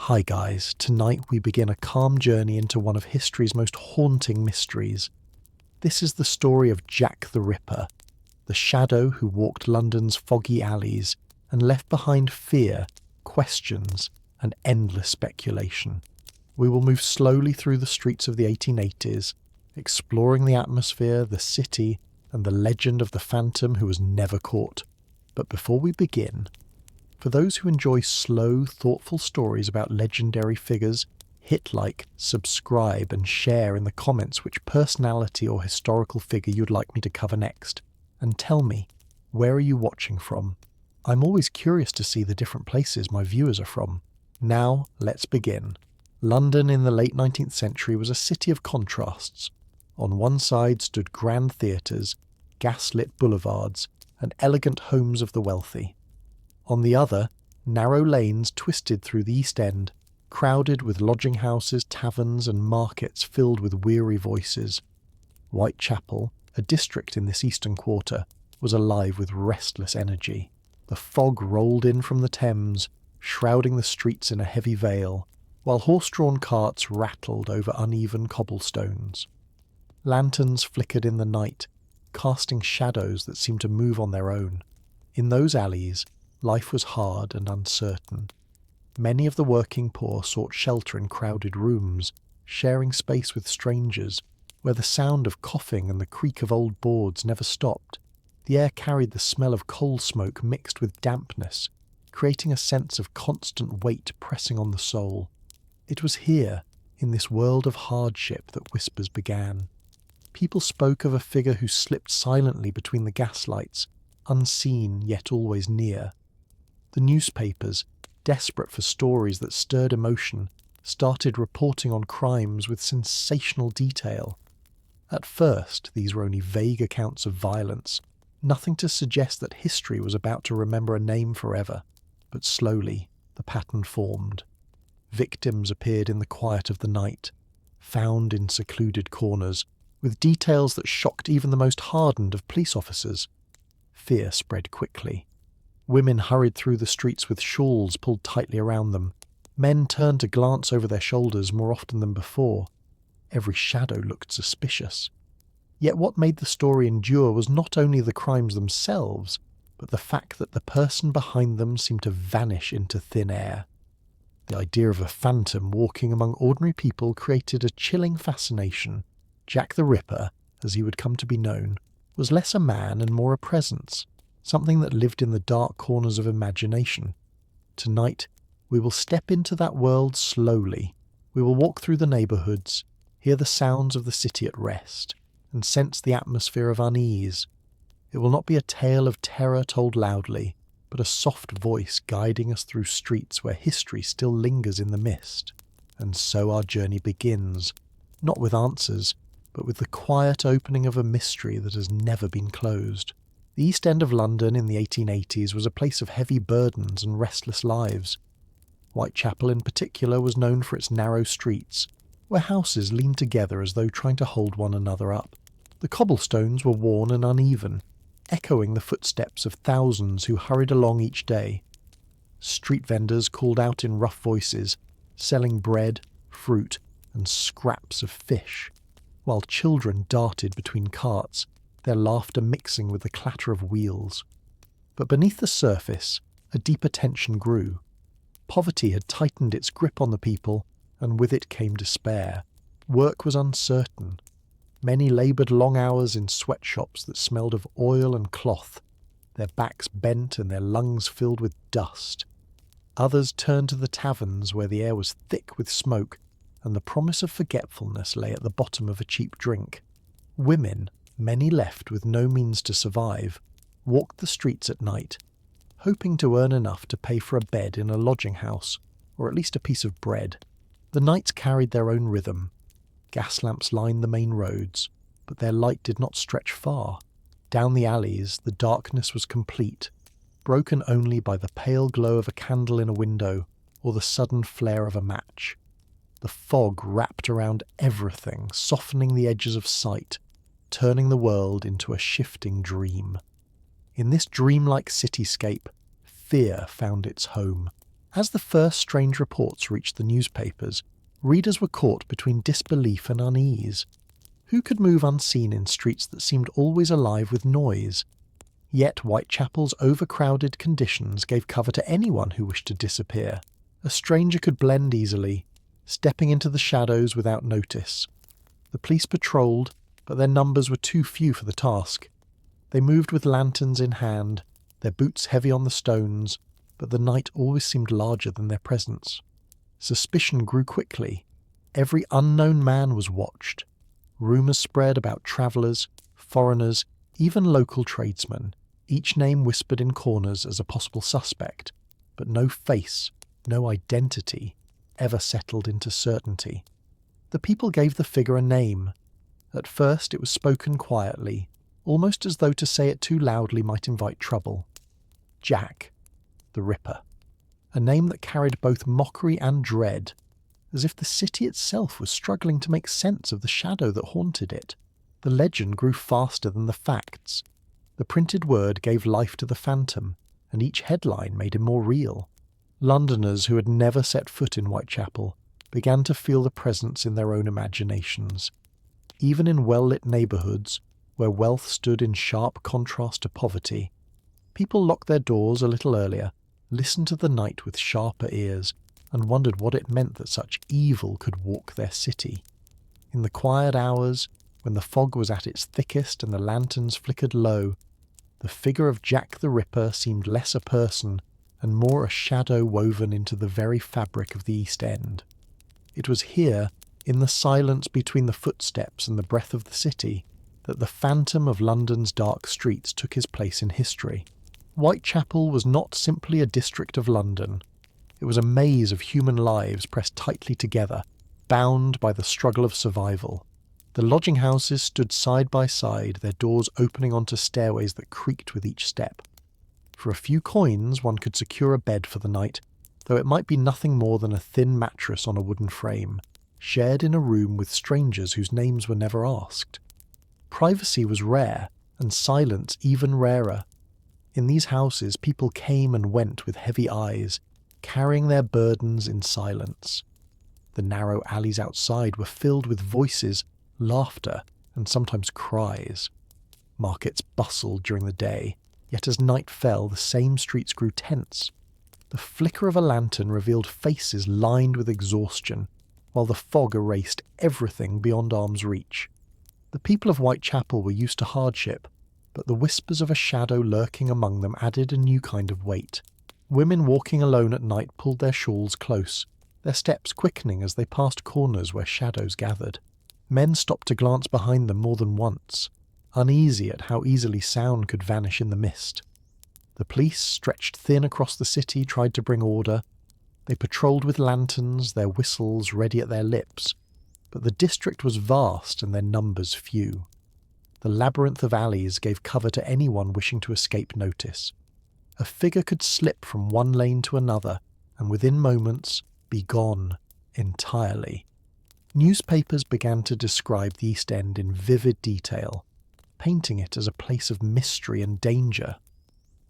Hi guys, tonight we begin a calm journey into one of history's most haunting mysteries. This is the story of Jack the Ripper, the shadow who walked London's foggy alleys and left behind fear, questions, and endless speculation. We will move slowly through the streets of the 1880s, exploring the atmosphere, the city, and the legend of the phantom who was never caught. But before we begin, for those who enjoy slow, thoughtful stories about legendary figures, hit like, subscribe, and share in the comments which personality or historical figure you'd like me to cover next. And tell me, where are you watching from? I'm always curious to see the different places my viewers are from. Now, let's begin. London in the late 19th century was a city of contrasts. On one side stood grand theatres, gas-lit boulevards, and elegant homes of the wealthy. On the other, narrow lanes twisted through the East End, crowded with lodging houses, taverns, and markets filled with weary voices. Whitechapel, a district in this eastern quarter, was alive with restless energy. The fog rolled in from the Thames, shrouding the streets in a heavy veil, while horse-drawn carts rattled over uneven cobblestones. Lanterns flickered in the night, casting shadows that seemed to move on their own. In those alleys, life was hard and uncertain. Many of the working poor sought shelter in crowded rooms, sharing space with strangers, where the sound of coughing and the creak of old boards never stopped. The air carried the smell of coal smoke mixed with dampness, creating a sense of constant weight pressing on the soul. It was here, in this world of hardship, that whispers began. People spoke of a figure who slipped silently between the gaslights, unseen yet always near. The newspapers, desperate for stories that stirred emotion, started reporting on crimes with sensational detail. At first, these were only vague accounts of violence, nothing to suggest that history was about to remember a name forever. But slowly, the pattern formed. Victims appeared in the quiet of the night, found in secluded corners, with details that shocked even the most hardened of police officers. Fear spread quickly. Women hurried through the streets with shawls pulled tightly around them. Men turned to glance over their shoulders more often than before. Every shadow looked suspicious. Yet what made the story endure was not only the crimes themselves, but the fact that the person behind them seemed to vanish into thin air. The idea of a phantom walking among ordinary people created a chilling fascination. Jack the Ripper, as he would come to be known, was less a man and more a presence, something that lived in the dark corners of imagination. Tonight, we will step into that world slowly. We will walk through the neighbourhoods, hear the sounds of the city at rest, and sense the atmosphere of unease. It will not be a tale of terror told loudly, but a soft voice guiding us through streets where history still lingers in the mist. And so our journey begins, not with answers, but with the quiet opening of a mystery that has never been closed. The East End of London in the 1880s was a place of heavy burdens and restless lives. Whitechapel in particular was known for its narrow streets, where houses leaned together as though trying to hold one another up. The cobblestones were worn and uneven, echoing the footsteps of thousands who hurried along each day. Street vendors called out in rough voices, selling bread, fruit, and scraps of fish, while children darted between carts, their laughter mixing with the clatter of wheels. But beneath the surface, a deeper tension grew. Poverty had tightened its grip on the people, and with it came despair. Work was uncertain. Many laboured long hours in sweatshops that smelled of oil and cloth, their backs bent and their lungs filled with dust. Others turned to the taverns where the air was thick with smoke, and the promise of forgetfulness lay at the bottom of a cheap drink. Women, many left with no means to survive, walked the streets at night, hoping to earn enough to pay for a bed in a lodging house, or at least a piece of bread. The nights carried their own rhythm. Gas lamps lined the main roads, but their light did not stretch far. Down the alleys, the darkness was complete, broken only by the pale glow of a candle in a window or the sudden flare of a match. The fog wrapped around everything, softening the edges of sight, turning the world into a shifting dream. In this dreamlike cityscape, fear found its home. As the first strange reports reached the newspapers, readers were caught between disbelief and unease. Who could move unseen in streets that seemed always alive with noise? Yet Whitechapel's overcrowded conditions gave cover to anyone who wished to disappear. A stranger could blend easily, stepping into the shadows without notice. The police patrolled, but their numbers were too few for the task. They moved with lanterns in hand, their boots heavy on the stones, but the night always seemed larger than their presence. Suspicion grew quickly. Every unknown man was watched. Rumours spread about travellers, foreigners, even local tradesmen, each name whispered in corners as a possible suspect, but no face, no identity, ever settled into certainty. The people gave the figure a name. At first it was spoken quietly, almost as though to say it too loudly might invite trouble. Jack, the Ripper. A name that carried both mockery and dread, as if the city itself was struggling to make sense of the shadow that haunted it. The legend grew faster than the facts. The printed word gave life to the phantom, and each headline made him more real. Londoners who had never set foot in Whitechapel began to feel the presence in their own imaginations. Even in well-lit neighbourhoods, where wealth stood in sharp contrast to poverty, people locked their doors a little earlier, listened to the night with sharper ears, and wondered what it meant that such evil could walk their city. In the quiet hours, when the fog was at its thickest and the lanterns flickered low, the figure of Jack the Ripper seemed less a person and more a shadow woven into the very fabric of the East End. It was here, in the silence between the footsteps and the breath of the city, that the phantom of London's dark streets took his place in history. Whitechapel was not simply a district of London. It was a maze of human lives pressed tightly together, bound by the struggle of survival. The lodging houses stood side by side, their doors opening onto stairways that creaked with each step. For a few coins one could secure a bed for the night, though it might be nothing more than a thin mattress on a wooden frame, shared in a room with strangers whose names were never asked. Privacy was rare, and silence even rarer. In these houses people came and went with heavy eyes, carrying their burdens in silence. The narrow alleys outside were filled with voices, laughter, and sometimes cries. Markets bustled during the day, yet as night fell the same streets grew tense. The flicker of a lantern revealed faces lined with exhaustion, while the fog erased everything beyond arm's reach. The people of Whitechapel were used to hardship, but the whispers of a shadow lurking among them added a new kind of weight. Women walking alone at night pulled their shawls close, their steps quickening as they passed corners where shadows gathered. Men stopped to glance behind them more than once, uneasy at how easily sound could vanish in the mist. The police, stretched thin across the city, tried to bring order. They patrolled with lanterns, their whistles ready at their lips, but the district was vast and their numbers few. The labyrinth of alleys gave cover to anyone wishing to escape notice. A figure could slip from one lane to another, and within moments be gone entirely. Newspapers began to describe the East End in vivid detail, painting it as a place of mystery and danger.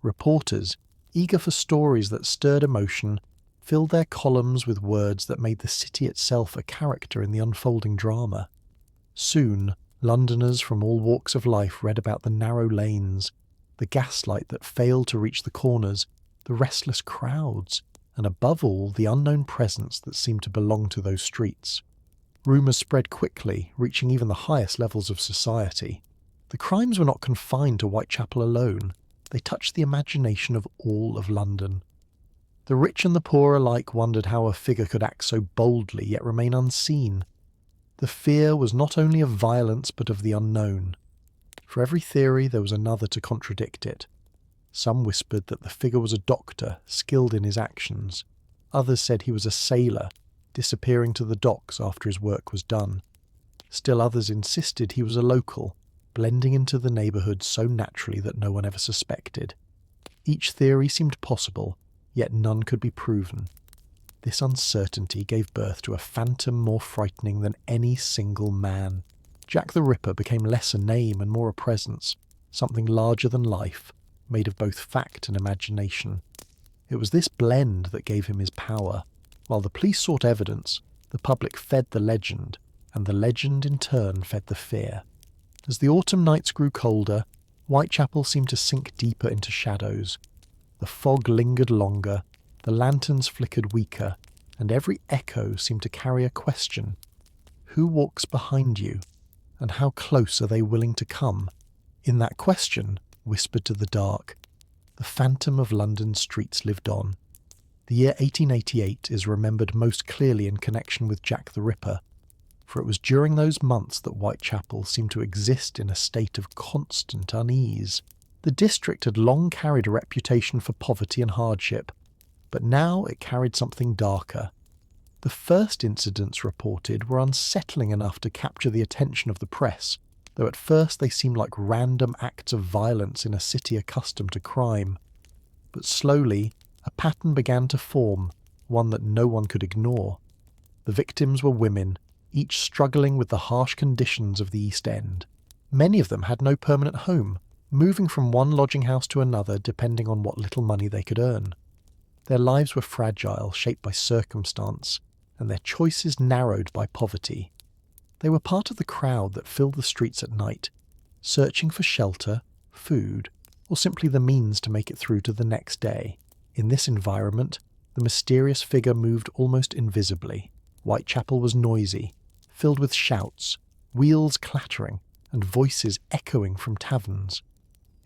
Reporters, eager for stories that stirred emotion, filled their columns with words that made the city itself a character in the unfolding drama. Soon, Londoners from all walks of life read about the narrow lanes, the gaslight that failed to reach the corners, the restless crowds, and above all, the unknown presence that seemed to belong to those streets. Rumours spread quickly, reaching even the highest levels of society. The crimes were not confined to Whitechapel alone. They touched the imagination of all of London. The rich and the poor alike wondered how a figure could act so boldly yet remain unseen. The fear was not only of violence but of the unknown. For every theory there was another to contradict it. Some whispered that the figure was a doctor, skilled in his actions. Others said he was a sailor, disappearing to the docks after his work was done. Still others insisted he was a local, blending into the neighbourhood so naturally that no one ever suspected. Each theory seemed possible, yet none could be proven. This uncertainty gave birth to a phantom more frightening than any single man. Jack the Ripper became less a name and more a presence, something larger than life, made of both fact and imagination. It was this blend that gave him his power. While the police sought evidence, the public fed the legend, and the legend in turn fed the fear. As the autumn nights grew colder, Whitechapel seemed to sink deeper into shadows. The fog lingered longer, the lanterns flickered weaker, and every echo seemed to carry a question. Who walks behind you? And how close are they willing to come? In that question, whispered to the dark, the phantom of London's streets lived on. The year 1888 is remembered most clearly in connection with Jack the Ripper, for it was during those months that Whitechapel seemed to exist in a state of constant unease. The district had long carried a reputation for poverty and hardship, but now it carried something darker. The first incidents reported were unsettling enough to capture the attention of the press, though at first they seemed like random acts of violence in a city accustomed to crime. But slowly, a pattern began to form, one that no one could ignore. The victims were women, each struggling with the harsh conditions of the East End. Many of them had no permanent home, moving from one lodging house to another depending on what little money they could earn. Their lives were fragile, shaped by circumstance, and their choices narrowed by poverty. They were part of the crowd that filled the streets at night, searching for shelter, food, or simply the means to make it through to the next day. In this environment, the mysterious figure moved almost invisibly. Whitechapel was noisy, filled with shouts, wheels clattering, and voices echoing from taverns.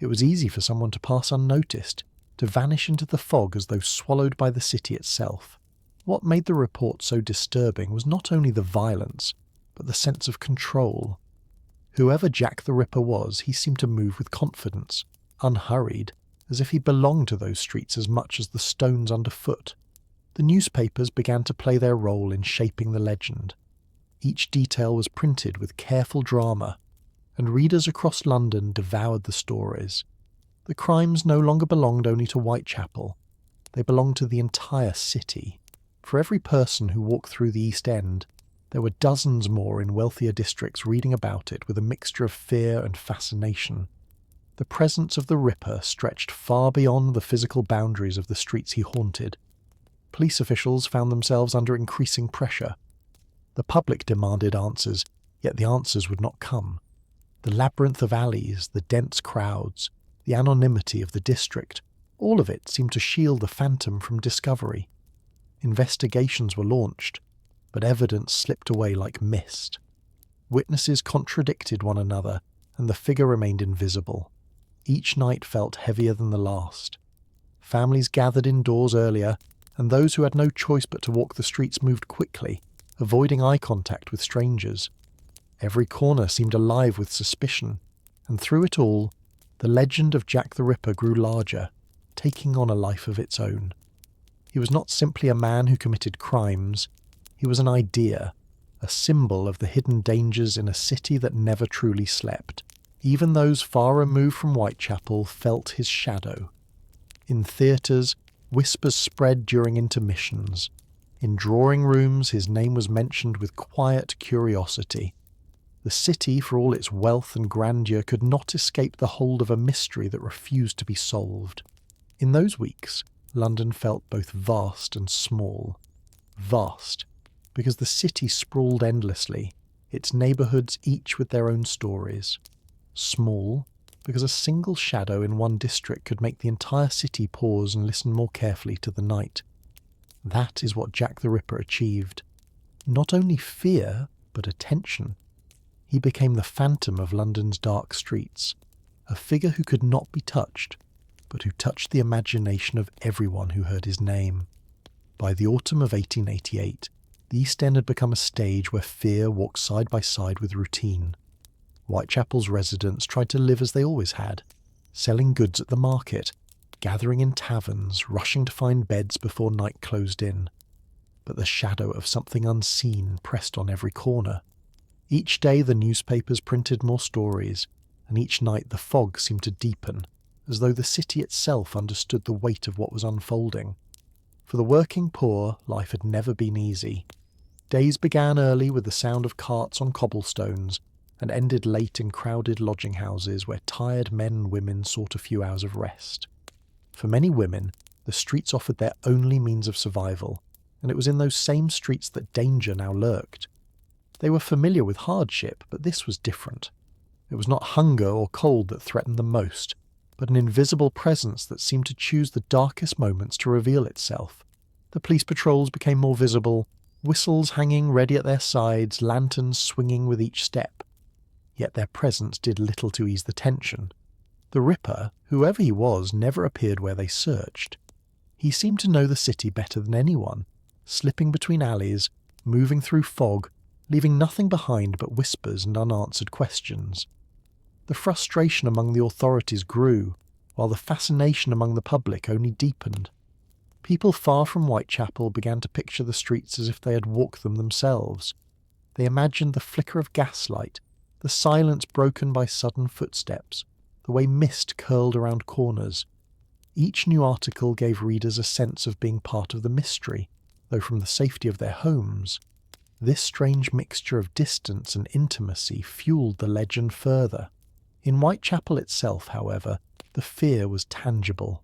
It was easy for someone to pass unnoticed, to vanish into the fog as though swallowed by the city itself. What made the report so disturbing was not only the violence, but the sense of control. Whoever Jack the Ripper was, he seemed to move with confidence, unhurried, as if he belonged to those streets as much as the stones underfoot. The newspapers began to play their role in shaping the legend. Each detail was printed with careful drama, and readers across London devoured the stories. The crimes no longer belonged only to Whitechapel. They belonged to the entire city. For every person who walked through the East End, there were dozens more in wealthier districts reading about it with a mixture of fear and fascination. The presence of the Ripper stretched far beyond the physical boundaries of the streets he haunted. Police officials found themselves under increasing pressure. The public demanded answers, yet the answers would not come. The labyrinth of alleys, the dense crowds, the anonymity of the district, all of it seemed to shield the phantom from discovery. Investigations were launched, but evidence slipped away like mist. Witnesses contradicted one another, and the figure remained invisible. Each night felt heavier than the last. Families gathered indoors earlier, and those who had no choice but to walk the streets moved quickly, avoiding eye contact with strangers. Every corner seemed alive with suspicion, and through it all, the legend of Jack the Ripper grew larger, taking on a life of its own. He was not simply a man who committed crimes, he was an idea, a symbol of the hidden dangers in a city that never truly slept. Even those far removed from Whitechapel felt his shadow. In theatres, whispers spread during intermissions. In drawing rooms, his name was mentioned with quiet curiosity. The city, for all its wealth and grandeur, could not escape the hold of a mystery that refused to be solved. In those weeks, London felt both vast and small. Vast, because the city sprawled endlessly, its neighbourhoods each with their own stories. Small, because a single shadow in one district could make the entire city pause and listen more carefully to the night. That is what Jack the Ripper achieved. Not only fear, but attention. He became the phantom of London's dark streets, a figure who could not be touched, but who touched the imagination of everyone who heard his name. By the autumn of 1888, the East End had become a stage where fear walked side by side with routine. Whitechapel's residents tried to live as they always had, selling goods at the market, gathering in taverns, rushing to find beds before night closed in. But the shadow of something unseen pressed on every corner. Each day the newspapers printed more stories, and each night the fog seemed to deepen, as though the city itself understood the weight of what was unfolding. For the working poor, life had never been easy. Days began early with the sound of carts on cobblestones, and ended late in crowded lodging houses where tired men and women sought a few hours of rest. For many women, The streets offered their only means of survival, and it was in those same streets that danger now lurked. They were familiar with hardship, but this was different. It was not hunger or cold that threatened them most, but an invisible presence that seemed to choose the darkest moments to reveal itself. The police patrols became more visible, whistles hanging ready at their sides, lanterns swinging with each step. Yet their presence did little to ease the tension. The Ripper, whoever he was, never appeared where they searched. He seemed to know the city better than anyone, slipping between alleys, moving through fog, leaving nothing behind but whispers and unanswered questions. The frustration among the authorities grew, while the fascination among the public only deepened. People far from Whitechapel began to picture the streets as if they had walked them themselves. They imagined the flicker of gaslight, the silence broken by sudden footsteps, the way mist curled around corners. Each new article gave readers a sense of being part of the mystery, though from the safety of their homes. This strange mixture of distance and intimacy fueled the legend further. In Whitechapel itself, however, the fear was tangible.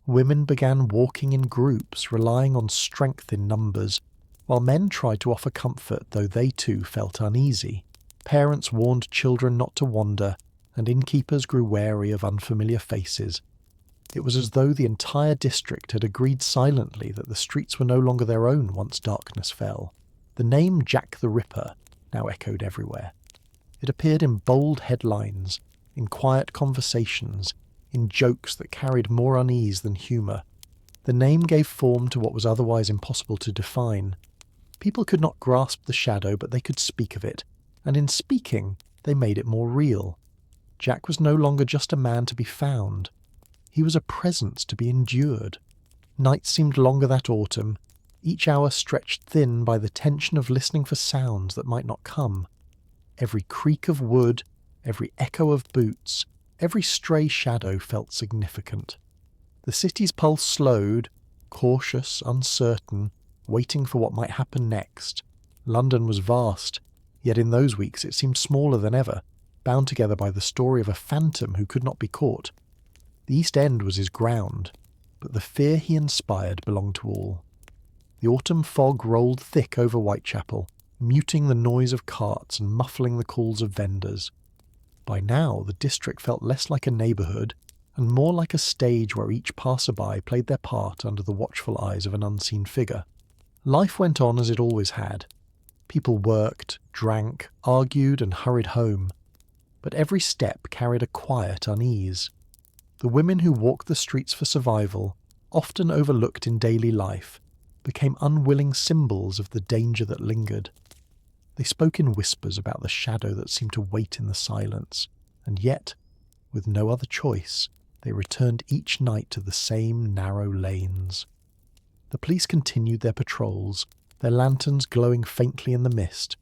Women began walking in groups, relying on strength in numbers, while men tried to offer comfort, though they too felt uneasy. Parents warned children not to wander, and innkeepers grew wary of unfamiliar faces. It was as though the entire district had agreed silently that the streets were no longer their own once darkness fell. The name Jack the Ripper now echoed everywhere. It appeared in bold headlines, in quiet conversations, in jokes that carried more unease than humour. The name gave form to what was otherwise impossible to define. People could not grasp the shadow, but they could speak of it, and in speaking, they made it more real. Jack was no longer just a man to be found. He was a presence to be endured. Nights seemed longer that autumn, each hour stretched thin by the tension of listening for sounds that might not come. Every creak of wood, every echo of boots, every stray shadow felt significant. The city's pulse slowed, cautious, uncertain, waiting for what might happen next. London was vast, yet in those weeks it seemed smaller than ever, bound together by the story of a phantom who could not be caught. The East End was his ground, but the fear he inspired belonged to all. The autumn fog rolled thick over Whitechapel, muting the noise of carts and muffling the calls of vendors. By now, the district felt less like a neighbourhood and more like a stage where each passerby played their part under the watchful eyes of an unseen figure. Life went on as it always had. People worked, drank, argued and hurried home. But every step carried a quiet unease. The women who walked the streets for survival, often overlooked in daily life, became unwilling symbols of the danger that lingered. They spoke in whispers about the shadow that seemed to wait in the silence, and yet, with no other choice, they returned each night to the same narrow lanes. The police continued their patrols, their lanterns glowing faintly in the mist,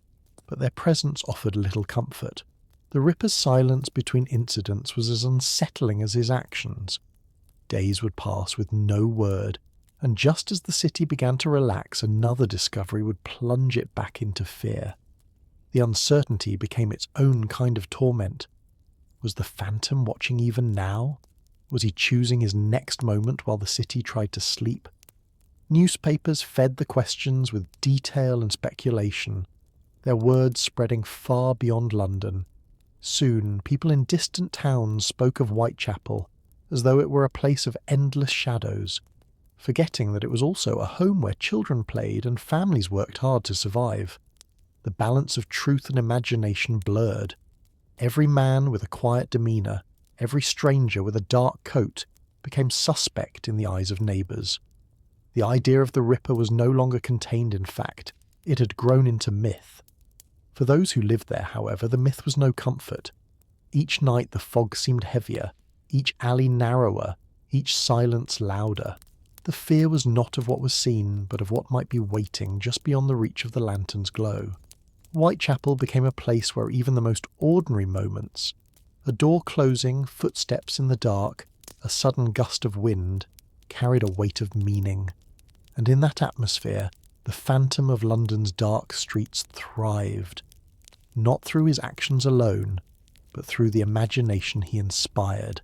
but their presence offered little comfort. The Ripper's silence between incidents was as unsettling as his actions. Days would pass with no word, and just as the city began to relax, another discovery would plunge it back into fear. The uncertainty became its own kind of torment. Was the phantom watching even now? Was he choosing his next moment while the city tried to sleep? Newspapers fed the questions with detail and speculation, their words spreading far beyond London. Soon, people in distant towns spoke of Whitechapel as though it were a place of endless shadows, forgetting that it was also a home where children played and families worked hard to survive. The balance of truth and imagination blurred. Every man with a quiet demeanour, every stranger with a dark coat, became suspect in the eyes of neighbours. The idea of the Ripper was no longer contained in fact, it had grown into myth. For those who lived there, however, the myth was no comfort. Each night the fog seemed heavier, each alley narrower, each silence louder. The fear was not of what was seen, but of what might be waiting just beyond the reach of the lantern's glow. Whitechapel became a place where even the most ordinary moments, a door closing, footsteps in the dark, a sudden gust of wind, carried a weight of meaning. And in that atmosphere, the phantom of London's dark streets thrived, not through his actions alone, but through the imagination he inspired.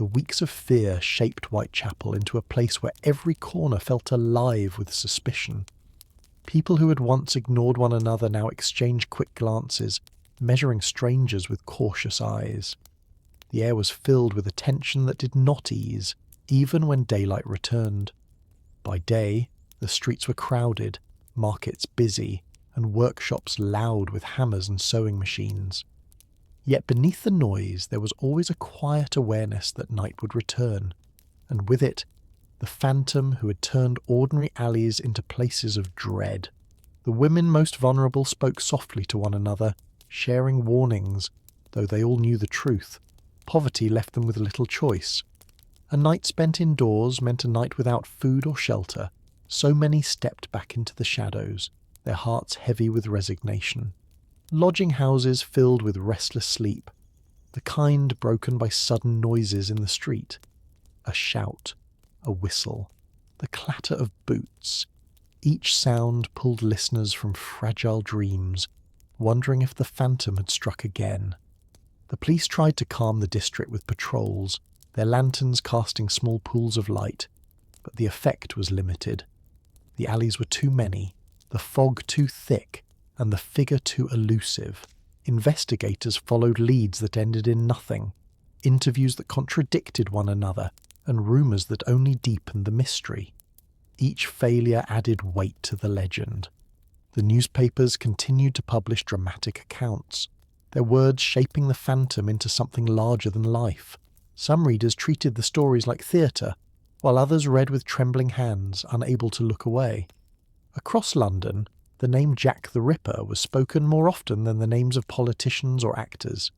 The weeks of fear shaped Whitechapel into a place where every corner felt alive with suspicion. People who had once ignored one another now exchanged quick glances, measuring strangers with cautious eyes. The air was filled with a tension that did not ease, even when daylight returned. By day, the streets were crowded, markets busy, and workshops loud with hammers and sewing machines. Yet beneath the noise there was always a quiet awareness that night would return, and with it, the phantom who had turned ordinary alleys into places of dread. The women most vulnerable spoke softly to one another, sharing warnings, though they all knew the truth. Poverty left them with little choice. A night spent indoors meant a night without food or shelter. So many stepped back into the shadows, their hearts heavy with resignation. Lodging houses filled with restless sleep, the kind broken by sudden noises in the street. A shout, a whistle, the clatter of boots. Each sound pulled listeners from fragile dreams, wondering if the phantom had struck again. The police tried to calm the district with patrols, their lanterns casting small pools of light, but the effect was limited. The alleys were too many, the fog too thick, and the figure too elusive. Investigators followed leads that ended in nothing, interviews that contradicted one another, and rumours that only deepened the mystery. Each failure added weight to the legend. The newspapers continued to publish dramatic accounts, their words shaping the phantom into something larger than life. Some readers treated the stories like theatre, while others read with trembling hands, unable to look away. Across London, the name Jack the Ripper was spoken more often than the names of politicians or actors.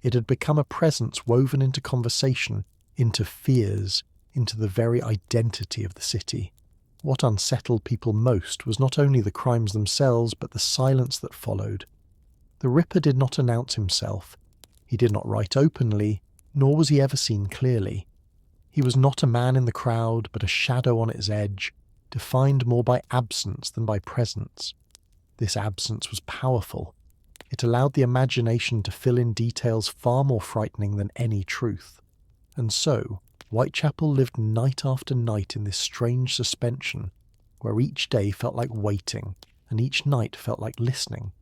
It had become a presence woven into conversation, into fears, into the very identity of the city. What unsettled people most was not only the crimes themselves, but the silence that followed. The Ripper did not announce himself. He did not write openly, nor was he ever seen clearly. He was not a man in the crowd, but a shadow on its edge, defined more by absence than by presence. This absence was powerful. It allowed the imagination to fill in details far more frightening than any truth. And so, Whitechapel lived night after night in this strange suspension, where each day felt like waiting, and each night felt like listening.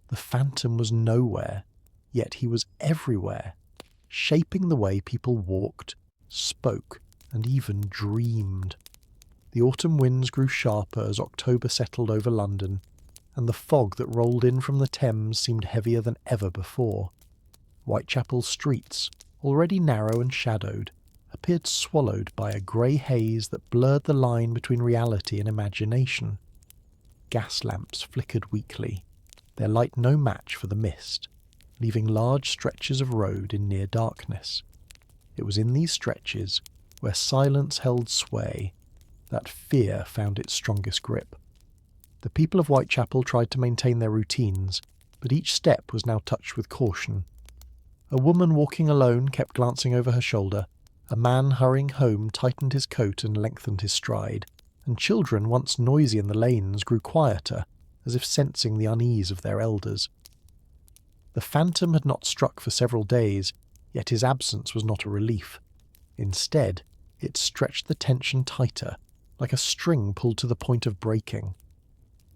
The phantom was nowhere, yet he was everywhere, shaping the way people walked, spoke, and even dreamed. The autumn winds grew sharper as October settled over London, and the fog that rolled in from the Thames seemed heavier than ever before. Whitechapel's streets, already narrow and shadowed, appeared swallowed by a grey haze that blurred the line between reality and imagination. Gas lamps flickered weakly, their light no match for the mist, leaving large stretches of road in near darkness. It was in these stretches, where silence held sway, that fear found its strongest grip. The people of Whitechapel tried to maintain their routines, but each step was now touched with caution. A woman walking alone kept glancing over her shoulder, a man hurrying home tightened his coat and lengthened his stride, and children once noisy in the lanes grew quieter, as if sensing the unease of their elders. The phantom had not struck for several days, yet his absence was not a relief. Instead, it stretched the tension tighter, like a string pulled to the point of breaking.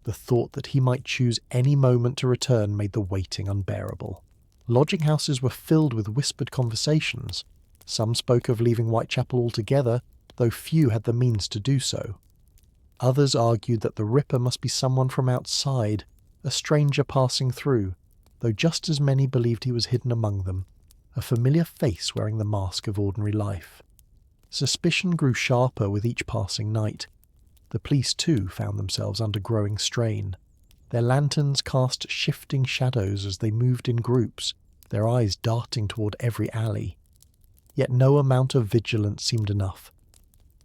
The thought that he might choose any moment to return made the waiting unbearable. Lodging houses were filled with whispered conversations. Some spoke of leaving Whitechapel altogether, though few had the means to do so. Others argued that the Ripper must be someone from outside, a stranger passing through, though just as many believed he was hidden among them, a familiar face wearing the mask of ordinary life. Suspicion grew sharper with each passing night. The police, too, found themselves under growing strain. Their lanterns cast shifting shadows as they moved in groups, their eyes darting toward every alley. Yet no amount of vigilance seemed enough.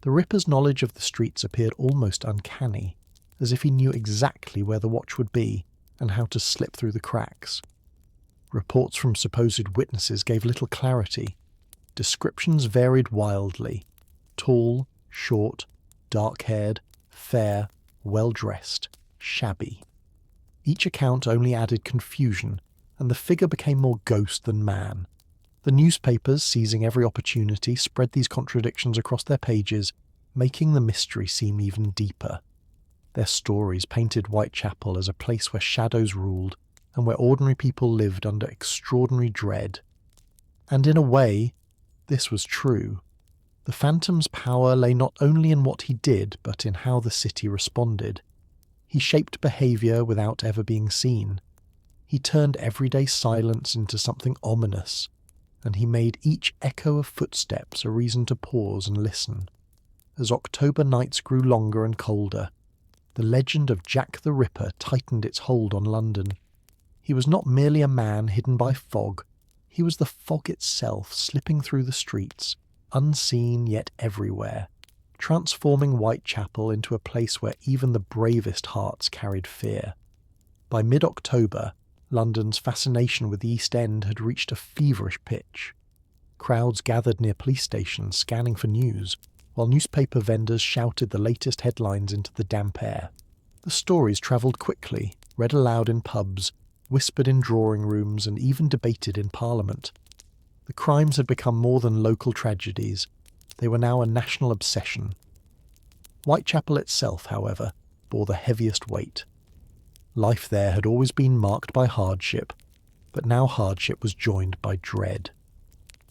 The Ripper's knowledge of the streets appeared almost uncanny, as if he knew exactly where the watch would be and how to slip through the cracks. Reports from supposed witnesses gave little clarity. Descriptions varied wildly. Tall, short, dark-haired, fair, well-dressed, shabby. Each account only added confusion, and the figure became more ghost than man. The newspapers, seizing every opportunity, spread these contradictions across their pages, making the mystery seem even deeper. Their stories painted Whitechapel as a place where shadows ruled and where ordinary people lived under extraordinary dread. And in a way, this was true. The Phantom's power lay not only in what he did, but in how the city responded. He shaped behaviour without ever being seen. He turned everyday silence into something ominous, and he made each echo of footsteps a reason to pause and listen. As October nights grew longer and colder, the legend of Jack the Ripper tightened its hold on London. He was not merely a man hidden by fog, he was the fog itself slipping through the streets, unseen yet everywhere, transforming Whitechapel into a place where even the bravest hearts carried fear. By mid-October, London's fascination with the East End had reached a feverish pitch. Crowds gathered near police stations scanning for news, while newspaper vendors shouted the latest headlines into the damp air. The stories travelled quickly, read aloud in pubs, whispered in drawing rooms, and even debated in Parliament. The crimes had become more than local tragedies. They were now a national obsession. Whitechapel itself, however, bore the heaviest weight. Life there had always been marked by hardship, but now hardship was joined by dread.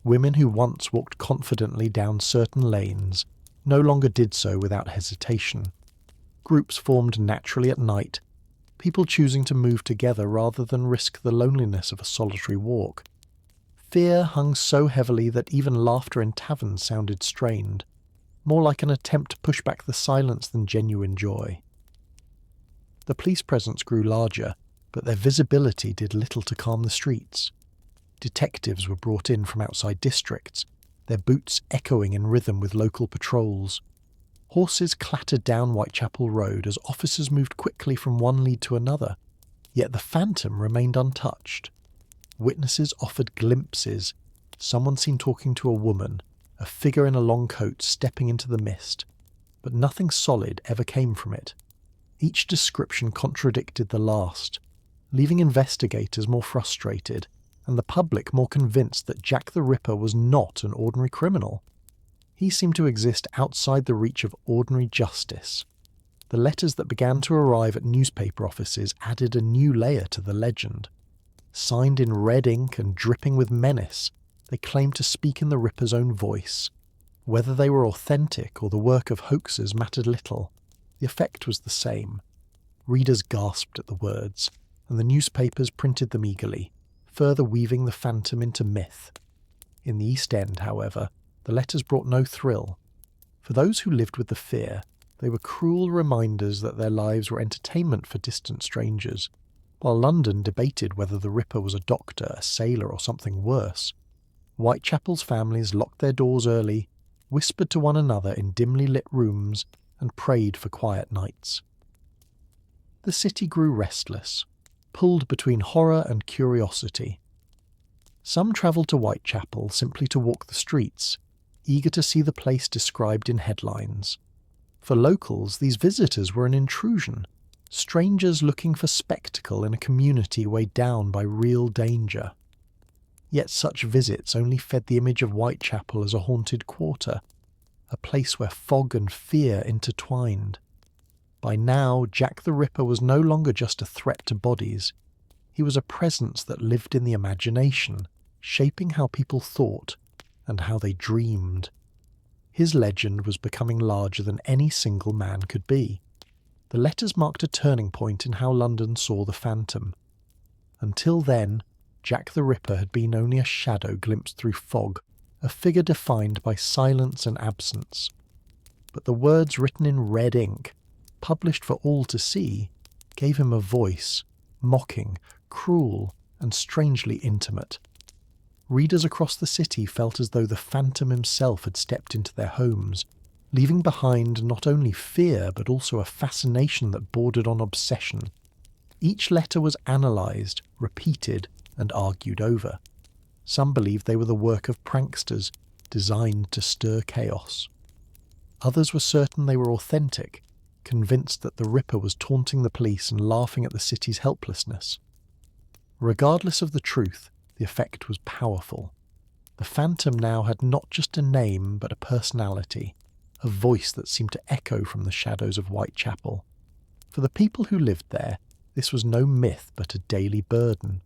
Women who once walked confidently down certain lanes no longer did so without hesitation. Groups formed naturally at night, people choosing to move together rather than risk the loneliness of a solitary walk. Fear hung so heavily that even laughter in taverns sounded strained, more like an attempt to push back the silence than genuine joy. The police presence grew larger, but their visibility did little to calm the streets. Detectives were brought in from outside districts, their boots echoing in rhythm with local patrols. Horses clattered down Whitechapel Road as officers moved quickly from one lead to another, yet the Phantom remained untouched. Witnesses offered glimpses, someone seen talking to a woman, a figure in a long coat stepping into the mist, but nothing solid ever came from it. Each description contradicted the last, leaving investigators more frustrated and the public more convinced that Jack the Ripper was not an ordinary criminal. He seemed to exist outside the reach of ordinary justice. The letters that began to arrive at newspaper offices added a new layer to the legend. Signed in red ink and dripping with menace, they claimed to speak in the Ripper's own voice. Whether they were authentic or the work of hoaxers mattered little. The effect was the same. Readers gasped at the words, and the newspapers printed them eagerly, further weaving the Phantom into myth. In the East End, however, the letters brought no thrill. For those who lived with the fear, they were cruel reminders that their lives were entertainment for distant strangers, while London debated whether the Ripper was a doctor, a sailor, or something worse. Whitechapel's families locked their doors early, whispered to one another in dimly lit rooms, and prayed for quiet nights. The city grew restless, pulled between horror and curiosity. Some travelled to Whitechapel simply to walk the streets, eager to see the place described in headlines. For locals, these visitors were an intrusion, strangers looking for spectacle in a community weighed down by real danger. Yet such visits only fed the image of Whitechapel as a haunted quarter, a place where fog and fear intertwined. By now, Jack the Ripper was no longer just a threat to bodies. He was a presence that lived in the imagination, shaping how people thought and how they dreamed. His legend was becoming larger than any single man could be. The letters marked a turning point in how London saw the Phantom. Until then, Jack the Ripper had been only a shadow glimpsed through fog, a figure defined by silence and absence. But the words written in red ink, published for all to see, gave him a voice, mocking, cruel, and strangely intimate. Readers across the city felt as though the Phantom himself had stepped into their homes, leaving behind not only fear but also a fascination that bordered on obsession. Each letter was analysed, repeated, and argued over. Some believed they were the work of pranksters, designed to stir chaos. Others were certain they were authentic, convinced that the Ripper was taunting the police and laughing at the city's helplessness. Regardless of the truth, the effect was powerful. The phantom now had not just a name but a personality, a voice that seemed to echo from the shadows of Whitechapel. For the people who lived there, this was no myth but a daily burden.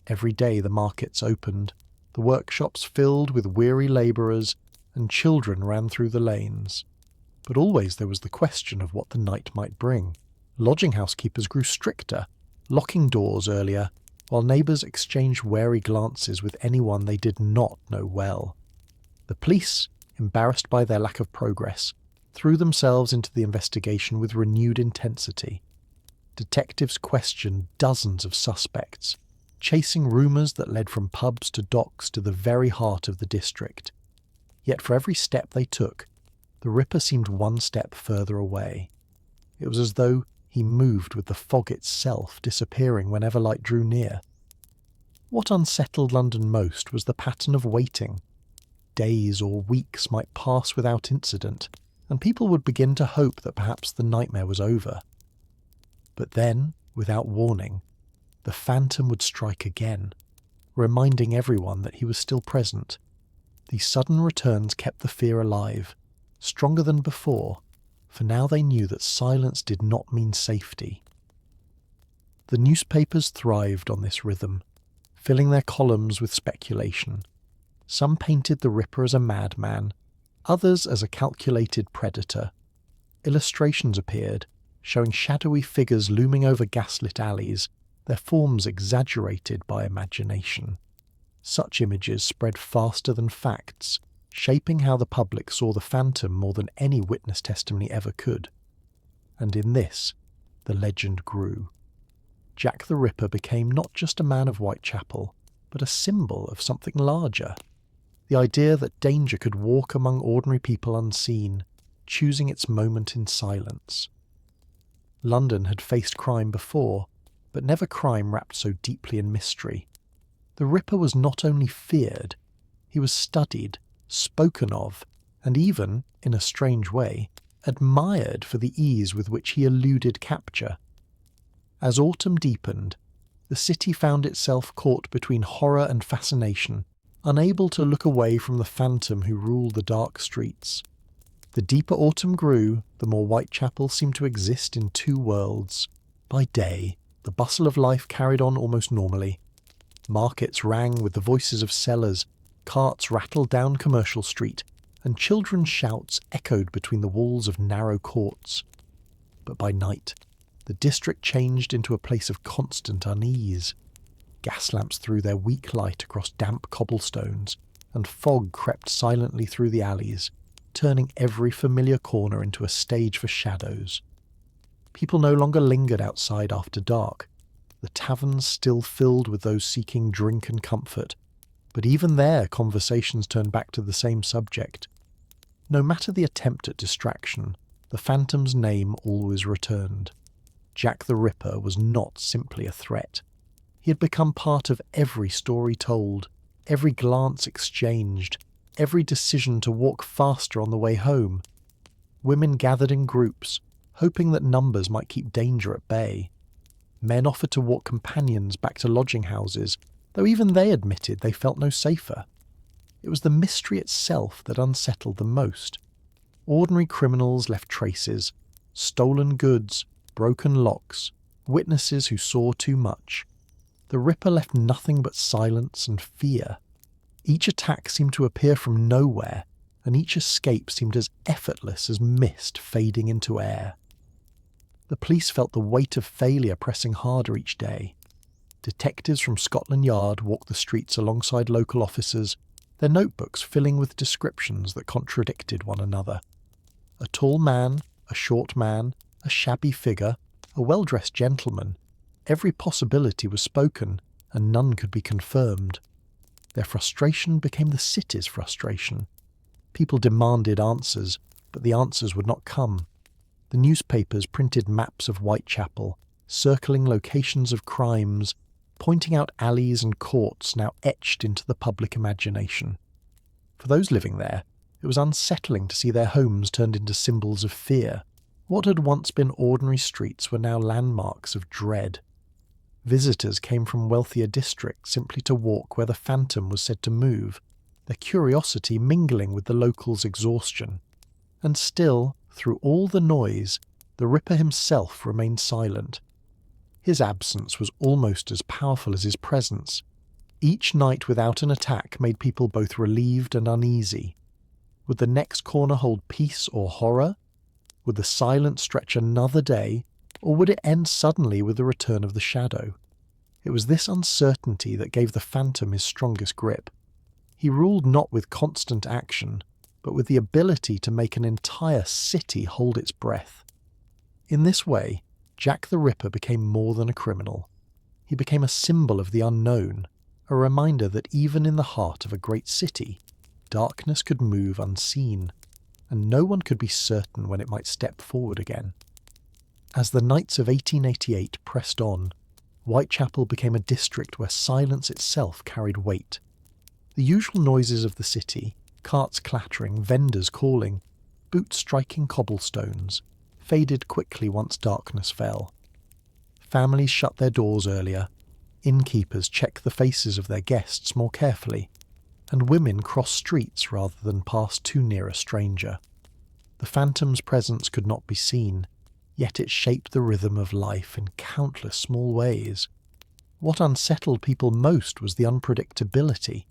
Every day the markets opened, the workshops filled with weary labourers, and children ran through the lanes. But always there was the question of what the night might bring. Lodging house keepers grew stricter, locking doors earlier, while neighbours exchanged wary glances with anyone they did not know well. The police, embarrassed by their lack of progress, threw themselves into the investigation with renewed intensity. Detectives questioned dozens of suspects, chasing rumours that led from pubs to docks to the very heart of the district. Yet for every step they took, the Ripper seemed one step further away. It was as though he moved with the fog itself, disappearing whenever light drew near. What unsettled London most was the pattern of waiting. Days or weeks might pass without incident, and people would begin to hope that perhaps the nightmare was over. But then, without warning, the phantom would strike again, reminding everyone that he was still present. These sudden returns kept the fear alive, stronger than before, for now they knew that silence did not mean safety. The newspapers thrived on this rhythm, filling their columns with speculation. Some painted the Ripper as a madman, others as a calculated predator. Illustrations appeared, showing shadowy figures looming over gaslit alleys, their forms exaggerated by imagination. Such images spread faster than facts, shaping how the public saw the phantom more than any witness testimony ever could. And in this, the legend grew. Jack the Ripper became not just a man of Whitechapel, but a symbol of something larger. The idea that danger could walk among ordinary people unseen, choosing its moment in silence. London had faced crime before, but never crime wrapped so deeply in mystery. The Ripper was not only feared, he was studied, spoken of, and even, in a strange way, admired for the ease with which he eluded capture. As autumn deepened, the city found itself caught between horror and fascination, unable to look away from the phantom who ruled the dark streets. The deeper autumn grew, the more Whitechapel seemed to exist in two worlds. By day, the bustle of life carried on almost normally. Markets rang with the voices of sellers, carts rattled down Commercial Street, and children's shouts echoed between the walls of narrow courts. But by night, the district changed into a place of constant unease. Gas lamps threw their weak light across damp cobblestones, and fog crept silently through the alleys, turning every familiar corner into a stage for shadows. People no longer lingered outside after dark. The taverns still filled with those seeking drink and comfort, but even there conversations turned back to the same subject. No matter the attempt at distraction, the phantom's name always returned. Jack the Ripper was not simply a threat. He had become part of every story told, every glance exchanged, every decision to walk faster on the way home. Women gathered in groups, hoping that numbers might keep danger at bay. Men offered to walk companions back to lodging houses, though even they admitted they felt no safer. It was the mystery itself that unsettled them most. Ordinary criminals left traces, stolen goods, broken locks, witnesses who saw too much. The Ripper left nothing but silence and fear. Each attack seemed to appear from nowhere, and each escape seemed as effortless as mist fading into air. The police felt the weight of failure pressing harder each day. Detectives from Scotland Yard walked the streets alongside local officers, their notebooks filling with descriptions that contradicted one another. A tall man, a short man, a shabby figure, a well-dressed gentleman. Every possibility was spoken, and none could be confirmed. Their frustration became the city's frustration. People demanded answers, but the answers would not come. The newspapers printed maps of Whitechapel, circling locations of crimes, pointing out alleys and courts now etched into the public imagination. For those living there, it was unsettling to see their homes turned into symbols of fear. What had once been ordinary streets were now landmarks of dread. Visitors came from wealthier districts simply to walk where the phantom was said to move, their curiosity mingling with the locals' exhaustion. And still, through all the noise, the Ripper himself remained silent. His absence was almost as powerful as his presence. Each night without an attack made people both relieved and uneasy. Would the next corner hold peace or horror? Would the silence stretch another day, or would it end suddenly with the return of the shadow? It was this uncertainty that gave the phantom his strongest grip. He ruled not with constant action, but with the ability to make an entire city hold its breath. In this way, Jack the Ripper became more than a criminal. He became a symbol of the unknown, a reminder that even in the heart of a great city, darkness could move unseen, and no one could be certain when it might step forward again. As the nights of 1888 pressed on, Whitechapel became a district where silence itself carried weight. The usual noises of the city, carts clattering, vendors calling, boots striking cobblestones, faded quickly once darkness fell. Families shut their doors earlier, innkeepers checked the faces of their guests more carefully, and women crossed streets rather than pass too near a stranger. The phantom's presence could not be seen, yet it shaped the rhythm of life in countless small ways. What unsettled people most was the unpredictability.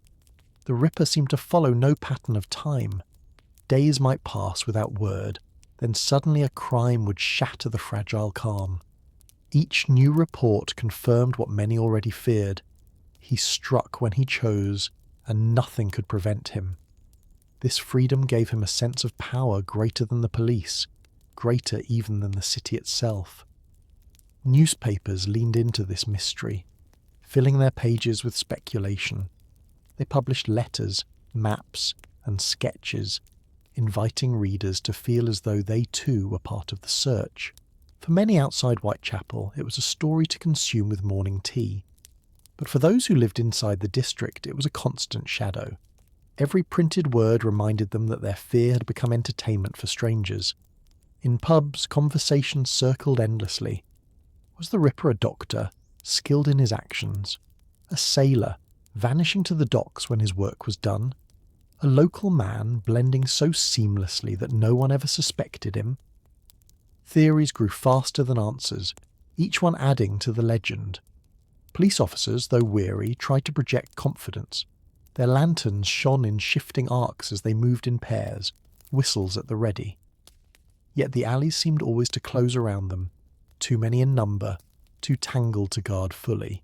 The Ripper seemed to follow no pattern of time. Days might pass without word, then suddenly a crime would shatter the fragile calm. Each new report confirmed what many already feared. He struck when he chose, and nothing could prevent him. This freedom gave him a sense of power greater than the police, greater even than the city itself. Newspapers leaned into this mystery, filling their pages with speculation. They published letters, maps, and sketches, inviting readers to feel as though they too were part of the search. For many outside Whitechapel, it was a story to consume with morning tea. But for those who lived inside the district, it was a constant shadow. Every printed word reminded them that their fear had become entertainment for strangers. In pubs, conversations circled endlessly. Was the Ripper a doctor, skilled in his actions? A sailor, vanishing to the docks when his work was done? A local man, blending so seamlessly that no one ever suspected him? Theories grew faster than answers, each one adding to the legend. Police officers, though weary, tried to project confidence. Their lanterns shone in shifting arcs as they moved in pairs, whistles at the ready. Yet the alleys seemed always to close around them, too many in number, too tangled to guard fully.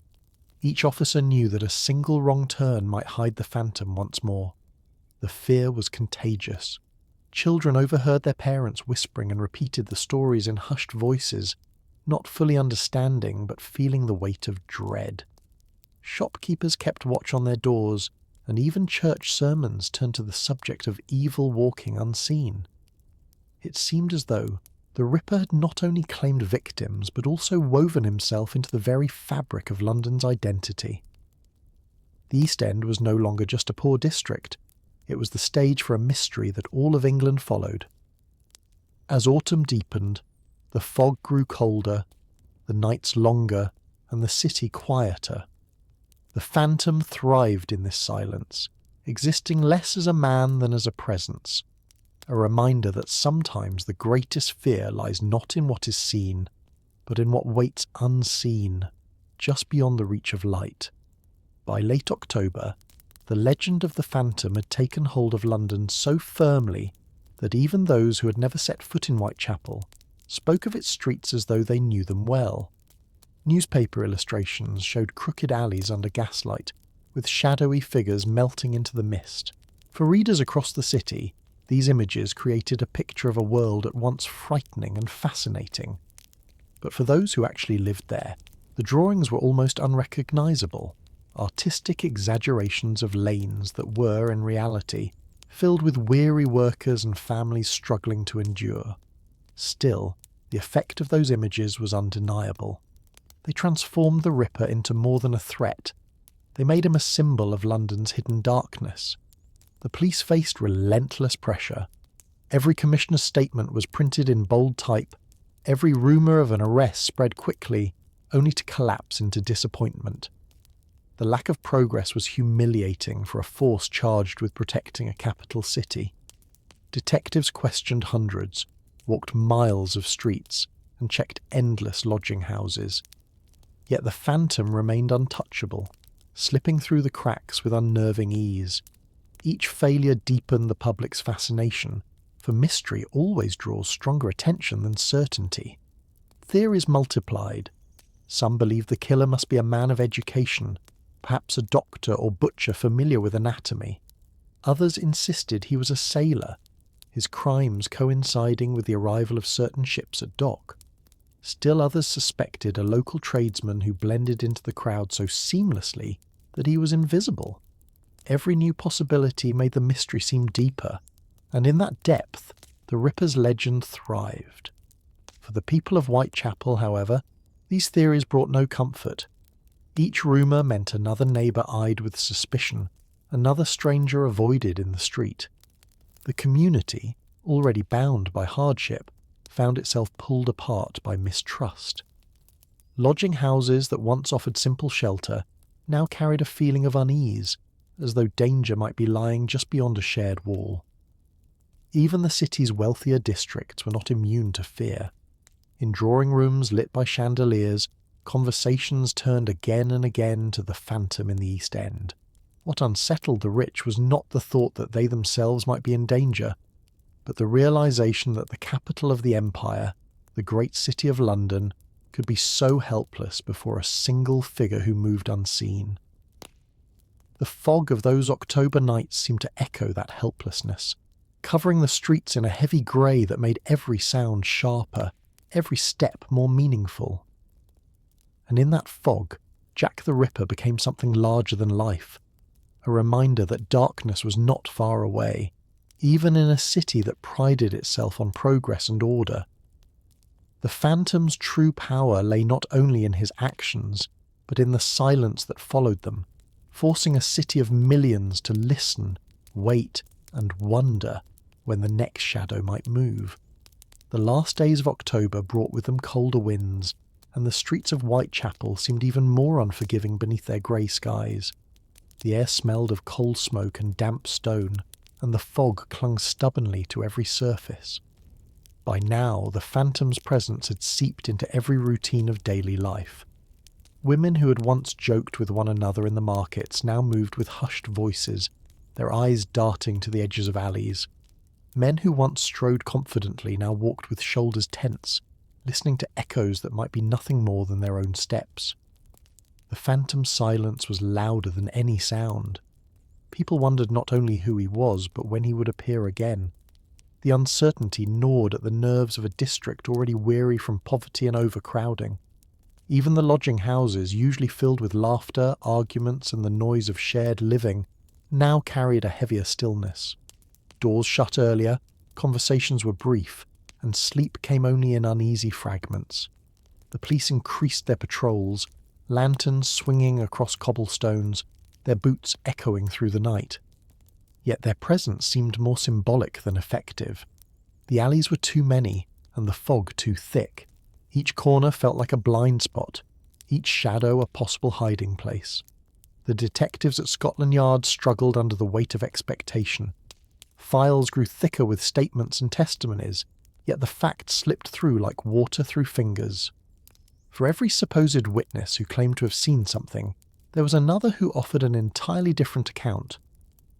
Each officer knew that a single wrong turn might hide the phantom once more. The fear was contagious. Children overheard their parents whispering and repeated the stories in hushed voices, not fully understanding but feeling the weight of dread. Shopkeepers kept watch on their doors, and even church sermons turned to the subject of evil walking unseen. It seemed as though the Ripper had not only claimed victims but also woven himself into the very fabric of London's identity. The East End was no longer just a poor district. It was the stage for a mystery that all of England followed. As autumn deepened, the fog grew colder, the nights longer, and the city quieter. The phantom thrived in this silence, existing less as a man than as a presence, a reminder that sometimes the greatest fear lies not in what is seen, but in what waits unseen, just beyond the reach of light. By late October, the legend of the phantom had taken hold of London so firmly that even those who had never set foot in Whitechapel spoke of its streets as though they knew them well. Newspaper illustrations showed crooked alleys under gaslight, with shadowy figures melting into the mist. For readers across the city, these images created a picture of a world at once frightening and fascinating. But for those who actually lived there, the drawings were almost unrecognisable, artistic exaggerations of lanes that were, in reality, filled with weary workers and families struggling to endure. Still, the effect of those images was undeniable. They transformed the Ripper into more than a threat. They made him a symbol of London's hidden darkness. The police faced relentless pressure. Every commissioner's statement was printed in bold type. Every rumour of an arrest spread quickly, only to collapse into disappointment. The lack of progress was humiliating for a force charged with protecting a capital city. Detectives questioned hundreds, walked miles of streets, and checked endless lodging houses. Yet the phantom remained untouchable, slipping through the cracks with unnerving ease. Each failure deepened the public's fascination, for mystery always draws stronger attention than certainty. Theories multiplied. Some believed the killer must be a man of education, perhaps a doctor or butcher familiar with anatomy. Others insisted he was a sailor, his crimes coinciding with the arrival of certain ships at dock. Still others suspected a local tradesman who blended into the crowd so seamlessly that he was invisible. Every new possibility made the mystery seem deeper, and in that depth, the Ripper's legend thrived. For the people of Whitechapel, however, these theories brought no comfort. Each rumour meant another neighbour eyed with suspicion, another stranger avoided in the street. The community, already bound by hardship, found itself pulled apart by mistrust. Lodging houses that once offered simple shelter now carried a feeling of unease, as though danger might be lying just beyond a shared wall. Even the city's wealthier districts were not immune to fear. In drawing rooms lit by chandeliers, conversations turned again and again to the phantom in the East End. What unsettled the rich was not the thought that they themselves might be in danger, but the realization that the capital of the empire, the great city of London, could be so helpless before a single figure who moved unseen. The fog of those October nights seemed to echo that helplessness, covering the streets in a heavy grey that made every sound sharper, every step more meaningful. And in that fog, Jack the Ripper became something larger than life, a reminder that darkness was not far away, even in a city that prided itself on progress and order. The phantom's true power lay not only in his actions, but in the silence that followed them, forcing a city of millions to listen, wait, and wonder when the next shadow might move. The last days of October brought with them colder winds, and the streets of Whitechapel seemed even more unforgiving beneath their grey skies. The air smelled of coal smoke and damp stone, and the fog clung stubbornly to every surface. By now, the phantom's presence had seeped into every routine of daily life. Women who had once joked with one another in the markets now moved with hushed voices, their eyes darting to the edges of alleys. Men who once strode confidently now walked with shoulders tense, listening to echoes that might be nothing more than their own steps. The phantom's silence was louder than any sound. People wondered not only who he was, but when he would appear again. The uncertainty gnawed at the nerves of a district already weary from poverty and overcrowding. Even the lodging houses, usually filled with laughter, arguments, and the noise of shared living, now carried a heavier stillness. Doors shut earlier, conversations were brief, and sleep came only in uneasy fragments. The police increased their patrols, lanterns swinging across cobblestones, their boots echoing through the night. Yet their presence seemed more symbolic than effective. The alleys were too many, and the fog too thick. Each corner felt like a blind spot, each shadow a possible hiding place. The detectives at Scotland Yard struggled under the weight of expectation. Files grew thicker with statements and testimonies, yet the facts slipped through like water through fingers. For every supposed witness who claimed to have seen something, there was another who offered an entirely different account.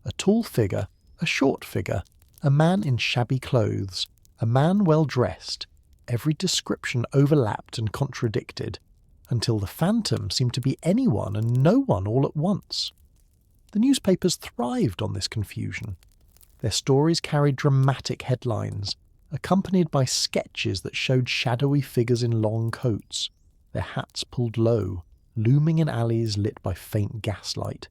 A tall figure, a short figure, a man in shabby clothes, a man well dressed. Every description overlapped and contradicted, until the phantom seemed to be anyone and no one all at once. The newspapers thrived on this confusion. Their stories carried dramatic headlines, accompanied by sketches that showed shadowy figures in long coats, their hats pulled low, looming in alleys lit by faint gaslight.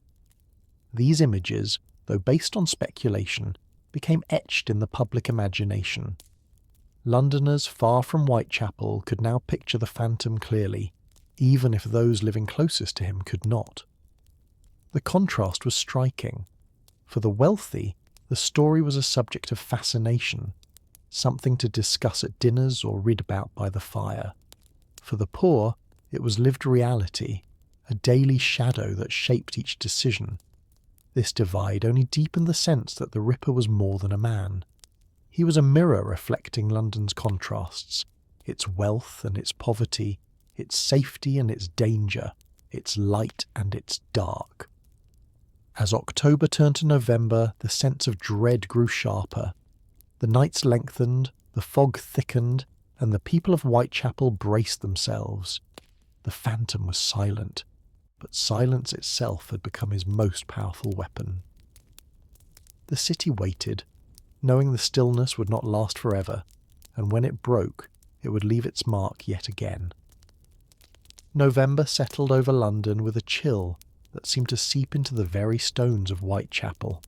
These images, though based on speculation, became etched in the public imagination. Londoners far from Whitechapel could now picture the phantom clearly, even if those living closest to him could not. The contrast was striking. For the wealthy, the story was a subject of fascination, something to discuss at dinners or read about by the fire. For the poor, It was lived reality, a daily shadow that shaped each decision. This divide only deepened the sense that the Ripper was more than a man. He was a mirror reflecting London's contrasts, its wealth and its poverty, its safety and its danger, its light and its dark. As October turned to November, the sense of dread grew sharper. The nights lengthened, the fog thickened, and the people of Whitechapel braced themselves. The phantom was silent, but silence itself had become his most powerful weapon. The city waited, knowing the stillness would not last forever, and when it broke, it would leave its mark yet again. November settled over London with a chill that seemed to seep into the very stones of Whitechapel.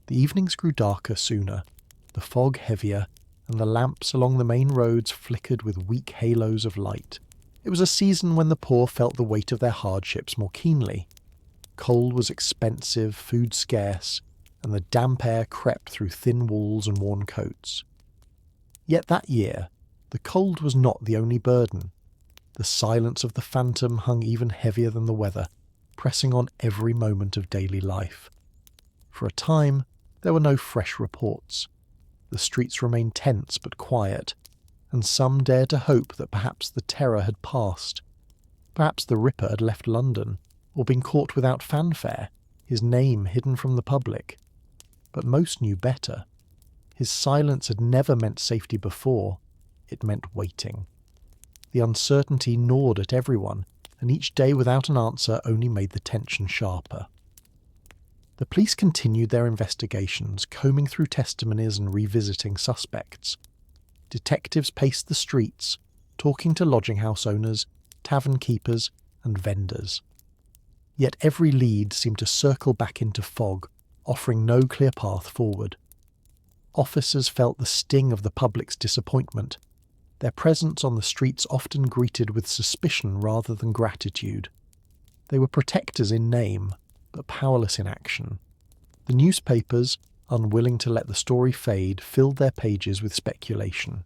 The evenings grew darker sooner, the fog heavier, and the lamps along the main roads flickered with weak halos of light. It was a season when the poor felt the weight of their hardships more keenly. Coal was expensive, food scarce, and the damp air crept through thin walls and worn coats. Yet that year, the cold was not the only burden. The silence of the phantom hung even heavier than the weather, pressing on every moment of daily life. For a time, there were no fresh reports. The streets remained tense but quiet, and some dared to hope that perhaps the terror had passed. Perhaps the Ripper had left London, or been caught without fanfare, his name hidden from the public. But most knew better. His silence had never meant safety before, it meant waiting. The uncertainty gnawed at everyone, and each day without an answer only made the tension sharper. The police continued their investigations, combing through testimonies and revisiting suspects. Detectives paced the streets, talking to lodging house owners, tavern keepers, and vendors. Yet every lead seemed to circle back into fog, offering no clear path forward. Officers felt the sting of the public's disappointment, their presence on the streets often greeted with suspicion rather than gratitude. They were protectors in name, but powerless in action. The newspapers, unwilling to let the story fade, filled their pages with speculation.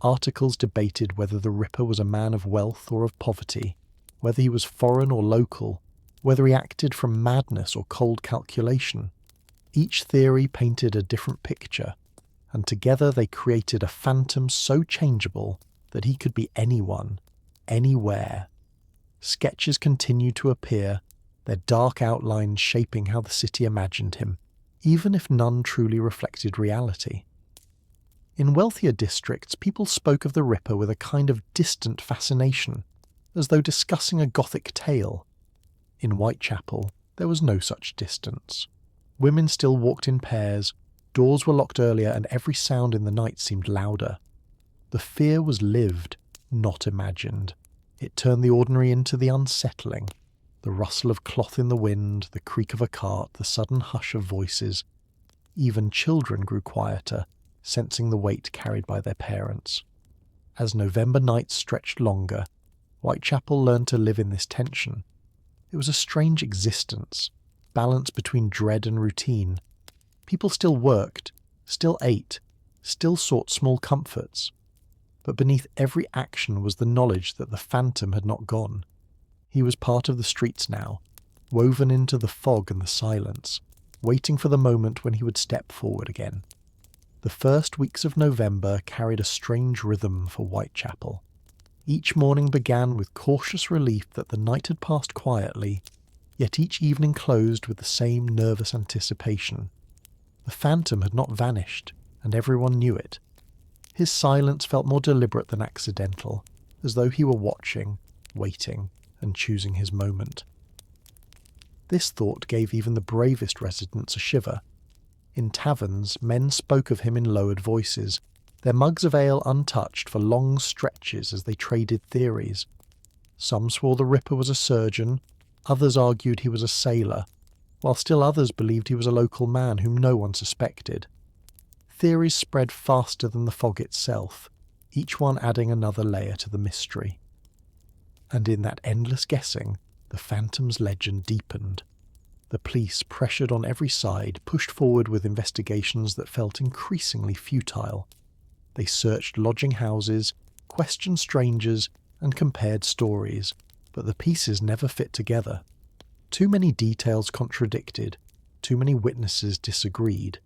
Articles debated whether the Ripper was a man of wealth or of poverty, whether he was foreign or local, whether he acted from madness or cold calculation. Each theory painted a different picture, and together they created a phantom so changeable that he could be anyone, anywhere. Sketches continued to appear, their dark outlines shaping how the city imagined him, even if none truly reflected reality. In wealthier districts, people spoke of the Ripper with a kind of distant fascination, as though discussing a Gothic tale. In Whitechapel, there was no such distance. Women still walked in pairs, doors were locked earlier, and every sound in the night seemed louder. The fear was lived, not imagined. It turned the ordinary into the unsettling. The rustle of cloth in the wind, the creak of a cart, the sudden hush of voices. Even children grew quieter, sensing the weight carried by their parents. As November nights stretched longer, Whitechapel learned to live in this tension. It was a strange existence, balanced between dread and routine. People still worked, still ate, still sought small comforts. But beneath every action was the knowledge that the phantom had not gone. He was part of the streets now, woven into the fog and the silence, waiting for the moment when he would step forward again. The first weeks of November carried a strange rhythm for Whitechapel. Each morning began with cautious relief that the night had passed quietly, yet each evening closed with the same nervous anticipation. The phantom had not vanished, and everyone knew it. His silence felt more deliberate than accidental, as though he were watching, waiting, and choosing his moment. This thought gave even the bravest residents a shiver. In taverns, men spoke of him in lowered voices, their mugs of ale untouched for long stretches as they traded theories. Some swore the Ripper was a surgeon, others argued he was a sailor, while still others believed he was a local man whom no one suspected. Theories spread faster than the fog itself, each one adding another layer to the mystery. And in that endless guessing, the phantom's legend deepened. The police, pressured on every side, pushed forward with investigations that felt increasingly futile. They searched lodging houses, questioned strangers, and compared stories, but the pieces never fit together. Too many details contradicted, too many witnesses disagreed.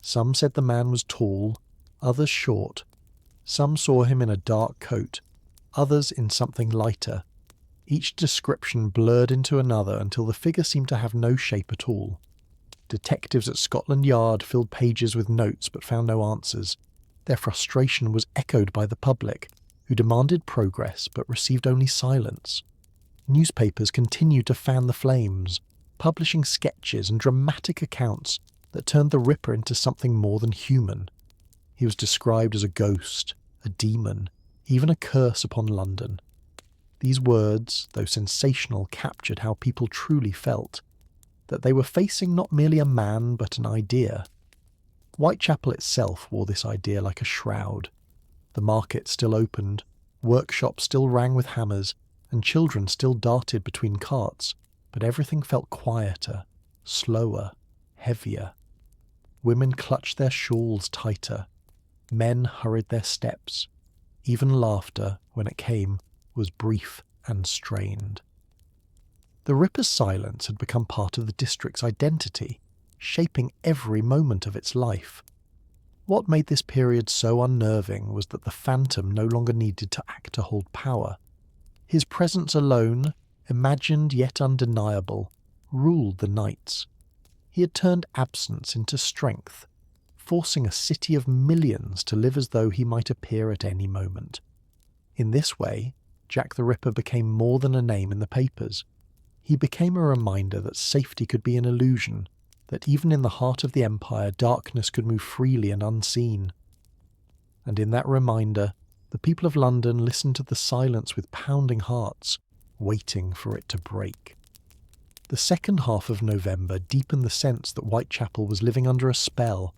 Some said the man was tall, others short. Some saw him in a dark coat, others in something lighter. Each description blurred into another until the figure seemed to have no shape at all. Detectives at Scotland Yard filled pages with notes but found no answers. Their frustration was echoed by the public, who demanded progress but received only silence. Newspapers continued to fan the flames, publishing sketches and dramatic accounts that turned the Ripper into something more than human. He was described as a ghost, a demon, even a curse upon London. These words, though sensational, captured how people truly felt, that they were facing not merely a man but an idea. Whitechapel itself wore this idea like a shroud. The market still opened, workshops still rang with hammers, and children still darted between carts, but everything felt quieter, slower, heavier. Women clutched their shawls tighter. Men hurried their steps. Even laughter, when it came, was brief and strained. The Ripper's silence had become part of the district's identity, shaping every moment of its life. What made this period so unnerving was that the Phantom no longer needed to act to hold power. His presence alone, imagined yet undeniable, ruled the nights. He had turned absence into strength, forcing a city of millions to live as though he might appear at any moment. In this way, Jack the Ripper became more than a name in the papers. He became a reminder that safety could be an illusion, that even in the heart of the Empire darkness could move freely and unseen. And in that reminder, the people of London listened to the silence with pounding hearts, waiting for it to break. The second half of November deepened the sense that Whitechapel was living under a spell.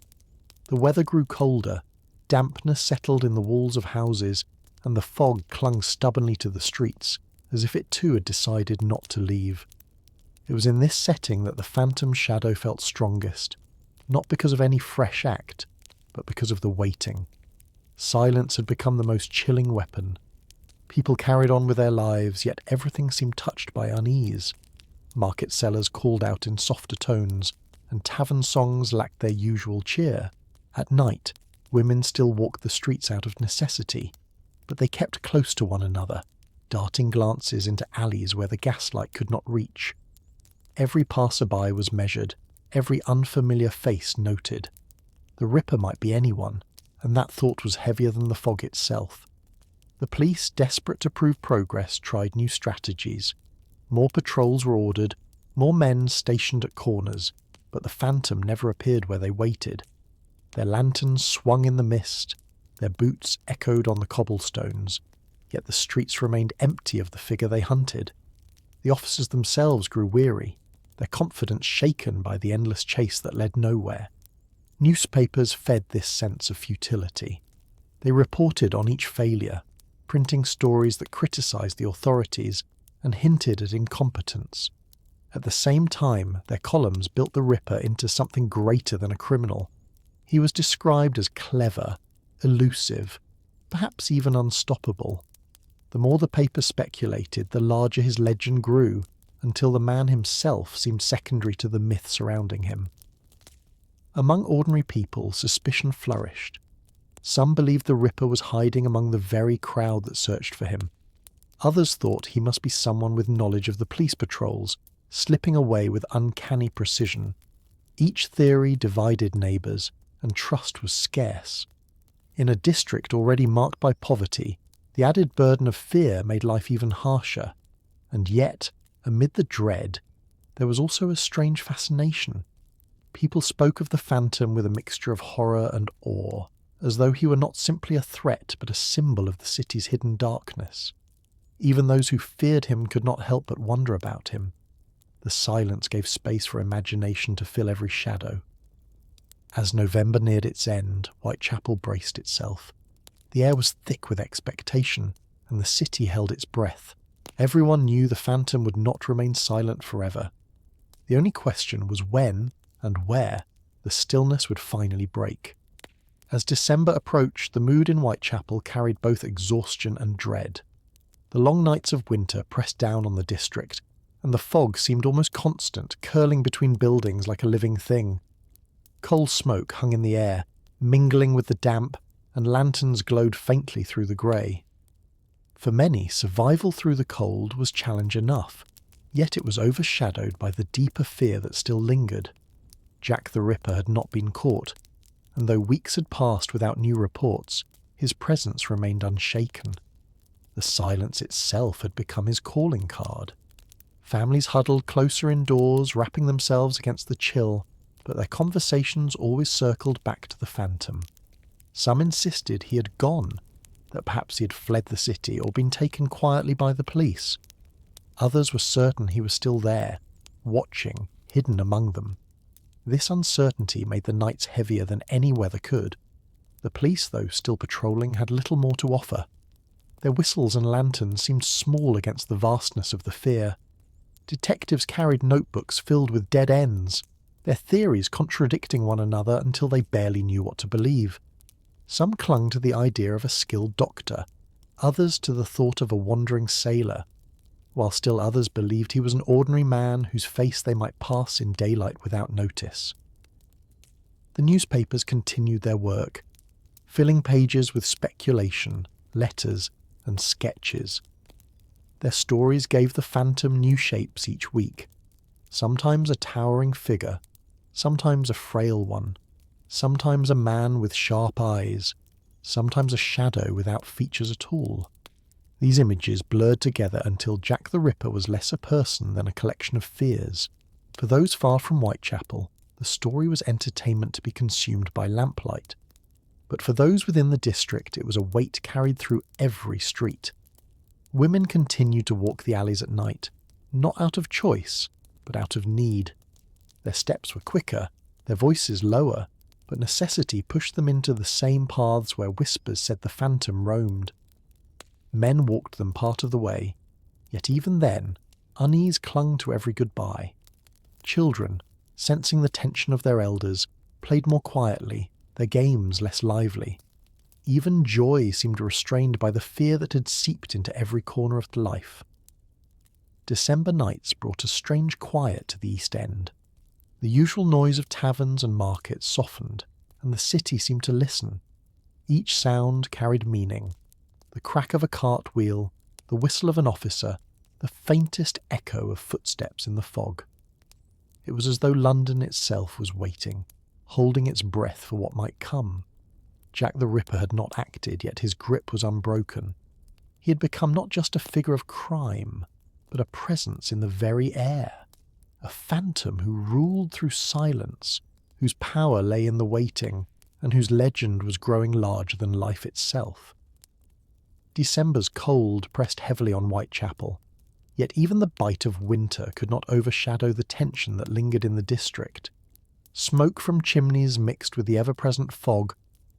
The weather grew colder, dampness settled in the walls of houses, and the fog clung stubbornly to the streets, as if it too had decided not to leave. It was in this setting that the Phantom's shadow felt strongest, not because of any fresh act, but because of the waiting. Silence had become the most chilling weapon. People carried on with their lives, yet everything seemed touched by unease. Market sellers called out in softer tones, and tavern songs lacked their usual cheer. At night, women still walked the streets out of necessity, but they kept close to one another, darting glances into alleys where the gaslight could not reach. Every passerby was measured, every unfamiliar face noted. The Ripper might be anyone, and that thought was heavier than the fog itself. The police, desperate to prove progress, tried new strategies. More patrols were ordered, more men stationed at corners, but the Phantom never appeared where they waited. Their lanterns swung in the mist, their boots echoed on the cobblestones, yet the streets remained empty of the figure they hunted. The officers themselves grew weary, their confidence shaken by the endless chase that led nowhere. Newspapers fed this sense of futility. They reported on each failure, printing stories that criticised the authorities and hinted at incompetence. At the same time, their columns built the Ripper into something greater than a criminal. He was described as clever, elusive, perhaps even unstoppable. The more the paper speculated, the larger his legend grew, until the man himself seemed secondary to the myth surrounding him. Among ordinary people, suspicion flourished. Some believed the Ripper was hiding among the very crowd that searched for him. Others thought he must be someone with knowledge of the police patrols, slipping away with uncanny precision. Each theory divided neighbours, and trust was scarce. In a district already marked by poverty, the added burden of fear made life even harsher. And yet, amid the dread, there was also a strange fascination. People spoke of the Phantom with a mixture of horror and awe, as though he were not simply a threat but a symbol of the city's hidden darkness. Even those who feared him could not help but wonder about him. The silence gave space for imagination to fill every shadow. As November neared its end, Whitechapel braced itself. The air was thick with expectation, and the city held its breath. Everyone knew the Phantom would not remain silent forever. The only question was when and where the stillness would finally break. As December approached, the mood in Whitechapel carried both exhaustion and dread. The long nights of winter pressed down on the district, and the fog seemed almost constant, curling between buildings like a living thing. Coal smoke hung in the air, mingling with the damp, and lanterns glowed faintly through the grey. For many, survival through the cold was challenge enough, yet it was overshadowed by the deeper fear that still lingered. Jack the Ripper had not been caught, and though weeks had passed without new reports, his presence remained unshaken. The silence itself had become his calling card. Families huddled closer indoors, wrapping themselves against the chill, but their conversations always circled back to the phantom. Some insisted he had gone, that perhaps he had fled the city or been taken quietly by the police. Others were certain he was still there, watching, hidden among them. This uncertainty made the nights heavier than any weather could. The police, though still patrolling, had little more to offer. Their whistles and lanterns seemed small against the vastness of the fear. Detectives carried notebooks filled with dead ends, their theories contradicting one another until they barely knew what to believe. Some clung to the idea of a skilled doctor, others to the thought of a wandering sailor, while still others believed he was an ordinary man whose face they might pass in daylight without notice. The newspapers continued their work, filling pages with speculation, letters, and sketches. Their stories gave the phantom new shapes each week, sometimes a towering figure, sometimes a frail one, sometimes a man with sharp eyes, sometimes a shadow without features at all. These images blurred together until Jack the Ripper was less a person than a collection of fears. For those far from Whitechapel, the story was entertainment to be consumed by lamplight. But for those within the district, it was a weight carried through every street. Women continued to walk the alleys at night, not out of choice, but out of need. Their steps were quicker, their voices lower, but necessity pushed them into the same paths where whispers said the phantom roamed. Men walked them part of the way, yet even then, unease clung to every goodbye. Children, sensing the tension of their elders, played more quietly, their games less lively. Even joy seemed restrained by the fear that had seeped into every corner of life. December nights brought a strange quiet to the East End. The usual noise of taverns and markets softened, and the city seemed to listen. Each sound carried meaning. The crack of a cartwheel, the whistle of an officer, the faintest echo of footsteps in the fog. It was as though London itself was waiting, holding its breath for what might come. Jack the Ripper had not acted, yet his grip was unbroken. He had become not just a figure of crime, but a presence in the very air. A phantom who ruled through silence, whose power lay in the waiting, and whose legend was growing larger than life itself. December's cold pressed heavily on Whitechapel, yet even the bite of winter could not overshadow the tension that lingered in the district. Smoke from chimneys mixed with the ever-present fog,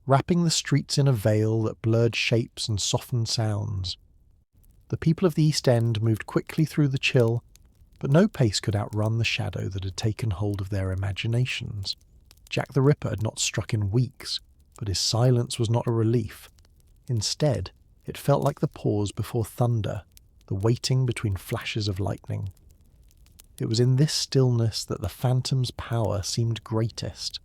wrapping the streets in a veil that blurred shapes and softened sounds. The people of the East End moved quickly through the chill, but no pace could outrun the shadow that had taken hold of their imaginations. Jack the Ripper had not struck in weeks, but his silence was not a relief. Instead, it felt like the pause before thunder, the waiting between flashes of lightning. It was in this stillness that the phantom's power seemed greatest.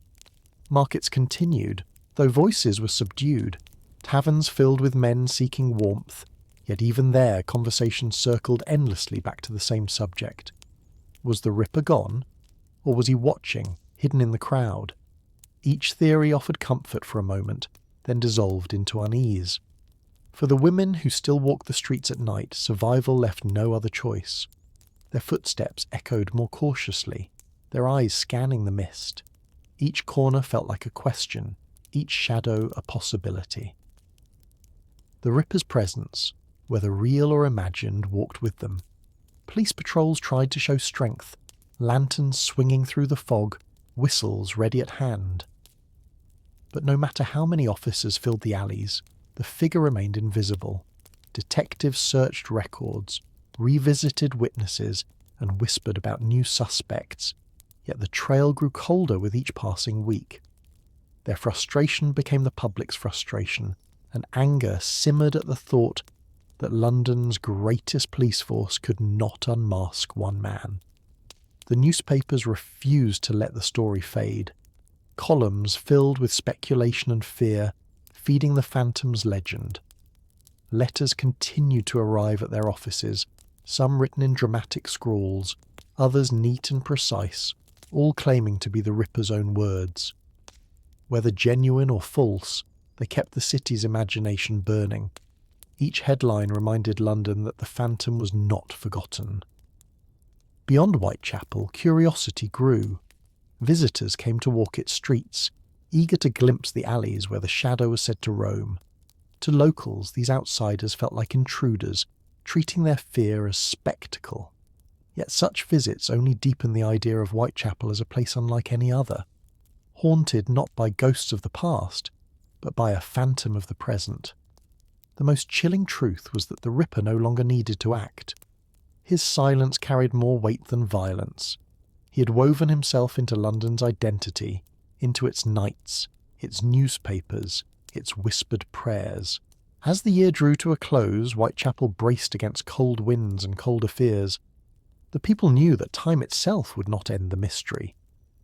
Markets continued, though voices were subdued, taverns filled with men seeking warmth, yet even there conversation circled endlessly back to the same subject. Was the Ripper gone? Or was he watching, hidden in the crowd? Each theory offered comfort for a moment, then dissolved into unease. For the women who still walked the streets at night, survival left no other choice. Their footsteps echoed more cautiously, their eyes scanning the mist. Each corner felt like a question, each shadow a possibility. The Ripper's presence, whether real or imagined, walked with them. Police patrols tried to show strength, lanterns swinging through the fog, whistles ready at hand. But no matter how many officers filled the alleys, the figure remained invisible. Detectives searched records, revisited witnesses, and whispered about new suspects, yet the trail grew colder with each passing week. Their frustration became the public's frustration, and anger simmered at the thought that London's greatest police force could not unmask one man. The newspapers refused to let the story fade. Columns filled with speculation and fear, feeding the Phantom's legend. Letters continued to arrive at their offices, some written in dramatic scrawls, others neat and precise, all claiming to be the Ripper's own words. Whether genuine or false, they kept the city's imagination burning. Each headline reminded London that the Phantom was not forgotten. Beyond Whitechapel, curiosity grew. Visitors came to walk its streets, eager to glimpse the alleys where the shadow was said to roam. To locals, these outsiders felt like intruders, treating their fear as spectacle. Yet such visits only deepened the idea of Whitechapel as a place unlike any other, haunted not by ghosts of the past, but by a phantom of the present. The most chilling truth was that the Ripper no longer needed to act. His silence carried more weight than violence. He had woven himself into London's identity, into its nights, its newspapers, its whispered prayers. As the year drew to a close, Whitechapel braced against cold winds and colder fears. The people knew that time itself would not end the mystery.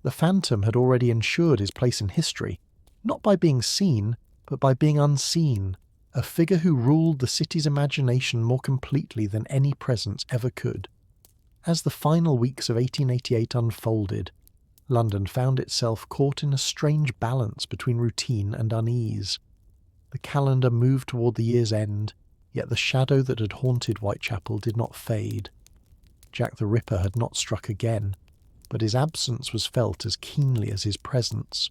The Phantom had already ensured his place in history, not by being seen, but by being unseen, a figure who ruled the city's imagination more completely than any presence ever could. As the final weeks of 1888 unfolded, London found itself caught in a strange balance between routine and unease. The calendar moved toward the year's end, yet the shadow that had haunted Whitechapel did not fade. Jack the Ripper had not struck again, but his absence was felt as keenly as his presence.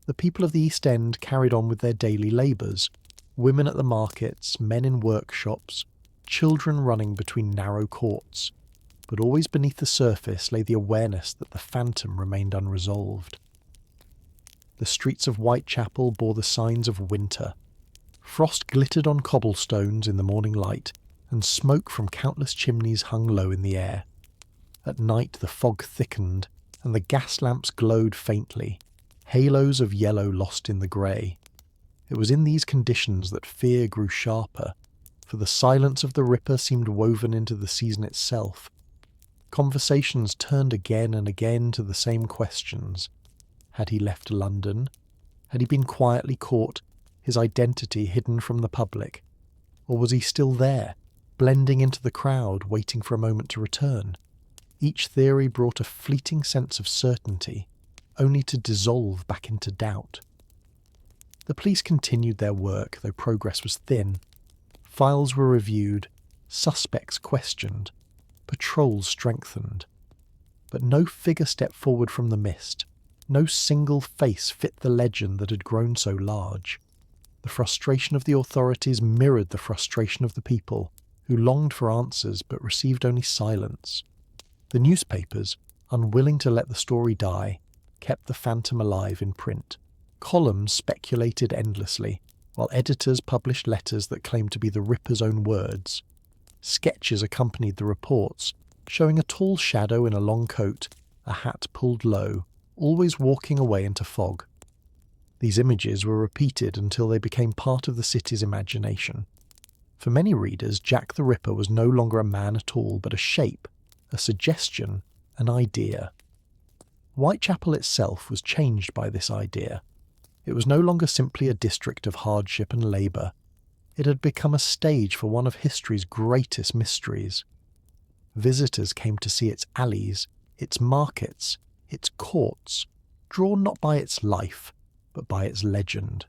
The people of the East End carried on with their daily labours, women at the markets, men in workshops, children running between narrow courts, but always beneath the surface lay the awareness that the Phantom remained unresolved. The streets of Whitechapel bore the signs of winter. Frost glittered on cobblestones in the morning light, and smoke from countless chimneys hung low in the air. At night the fog thickened, and the gas lamps glowed faintly, halos of yellow lost in the grey. It was in these conditions that fear grew sharper, for the silence of the Ripper seemed woven into the season itself. Conversations turned again and again to the same questions. Had he left London? Had he been quietly caught, his identity hidden from the public? Or was he still there, blending into the crowd, waiting for a moment to return? Each theory brought a fleeting sense of certainty, only to dissolve back into doubt. The police continued their work, though progress was thin. Files were reviewed, suspects questioned, patrols strengthened. But no figure stepped forward from the mist. No single face fit the legend that had grown so large. The frustration of the authorities mirrored the frustration of the people, who longed for answers but received only silence. The newspapers, unwilling to let the story die, kept the Phantom alive in print. Columns speculated endlessly, while editors published letters that claimed to be the Ripper's own words. Sketches accompanied the reports, showing a tall shadow in a long coat, a hat pulled low, always walking away into fog. These images were repeated until they became part of the city's imagination. For many readers, Jack the Ripper was no longer a man at all, but a shape, a suggestion, an idea. Whitechapel itself was changed by this idea. It was no longer simply a district of hardship and labour. It had become a stage for one of history's greatest mysteries. Visitors came to see its alleys, its markets, its courts, drawn not by its life, but by its legend.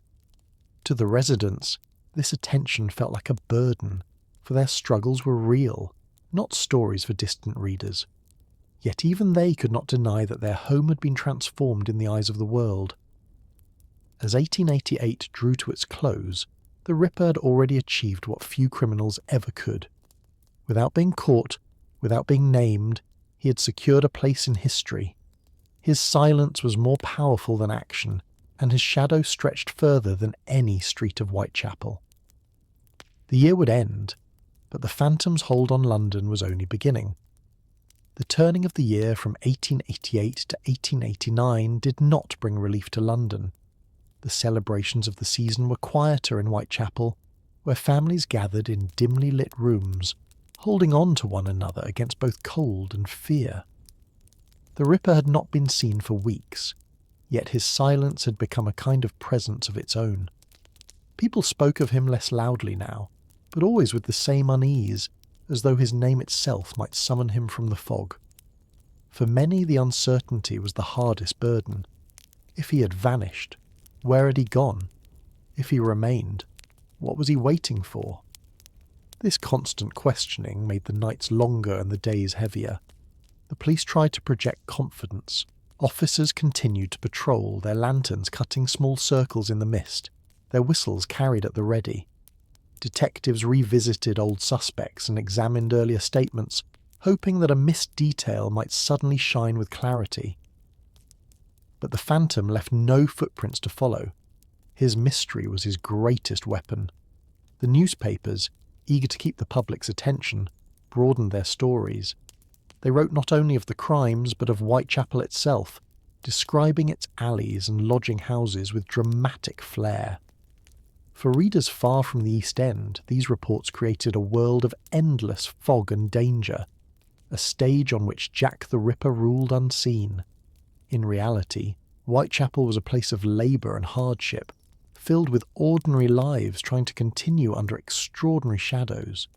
To the residents, this attention felt like a burden, for their struggles were real, not stories for distant readers. Yet even they could not deny that their home had been transformed in the eyes of the world. As 1888 drew to its close, the Ripper had already achieved what few criminals ever could. Without being caught, without being named, he had secured a place in history. His silence was more powerful than action, and his shadow stretched further than any street of Whitechapel. The year would end, but the Phantom's hold on London was only beginning. The turning of the year from 1888 to 1889 did not bring relief to London. The celebrations of the season were quieter in Whitechapel, where families gathered in dimly lit rooms, holding on to one another against both cold and fear. The Ripper had not been seen for weeks, yet his silence had become a kind of presence of its own. People spoke of him less loudly now, but always with the same unease, as though his name itself might summon him from the fog. For many, the uncertainty was the hardest burden. If he had vanished, where had he gone? If he remained, what was he waiting for? This constant questioning made the nights longer and the days heavier. The police tried to project confidence. Officers continued to patrol, their lanterns cutting small circles in the mist, their whistles carried at the ready. Detectives revisited old suspects and examined earlier statements, hoping that a missed detail might suddenly shine with clarity. But the phantom left no footprints to follow. His mystery was his greatest weapon. The newspapers, eager to keep the public's attention, broadened their stories. They wrote not only of the crimes but of Whitechapel itself, describing its alleys and lodging houses with dramatic flair. For readers far from the East End, these reports created a world of endless fog and danger, a stage on which Jack the Ripper ruled unseen. In reality, Whitechapel was a place of labour and hardship, filled with ordinary lives trying to continue under extraordinary shadows.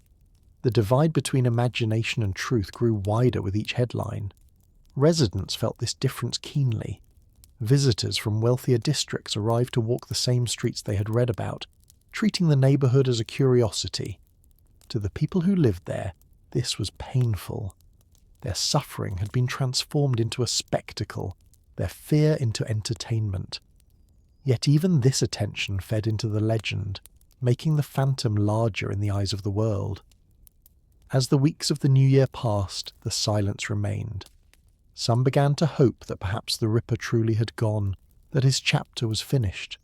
The divide between imagination and truth grew wider with each headline. Residents felt this difference keenly. Visitors from wealthier districts arrived to walk the same streets they had read about, treating the neighbourhood as a curiosity. To the people who lived there, this was painful. Their suffering had been transformed into a spectacle, their fear into entertainment. Yet even this attention fed into the legend, making the phantom larger in the eyes of the world. As the weeks of the new year passed, the silence remained. Some began to hope that perhaps the Ripper truly had gone, that his chapter was finished.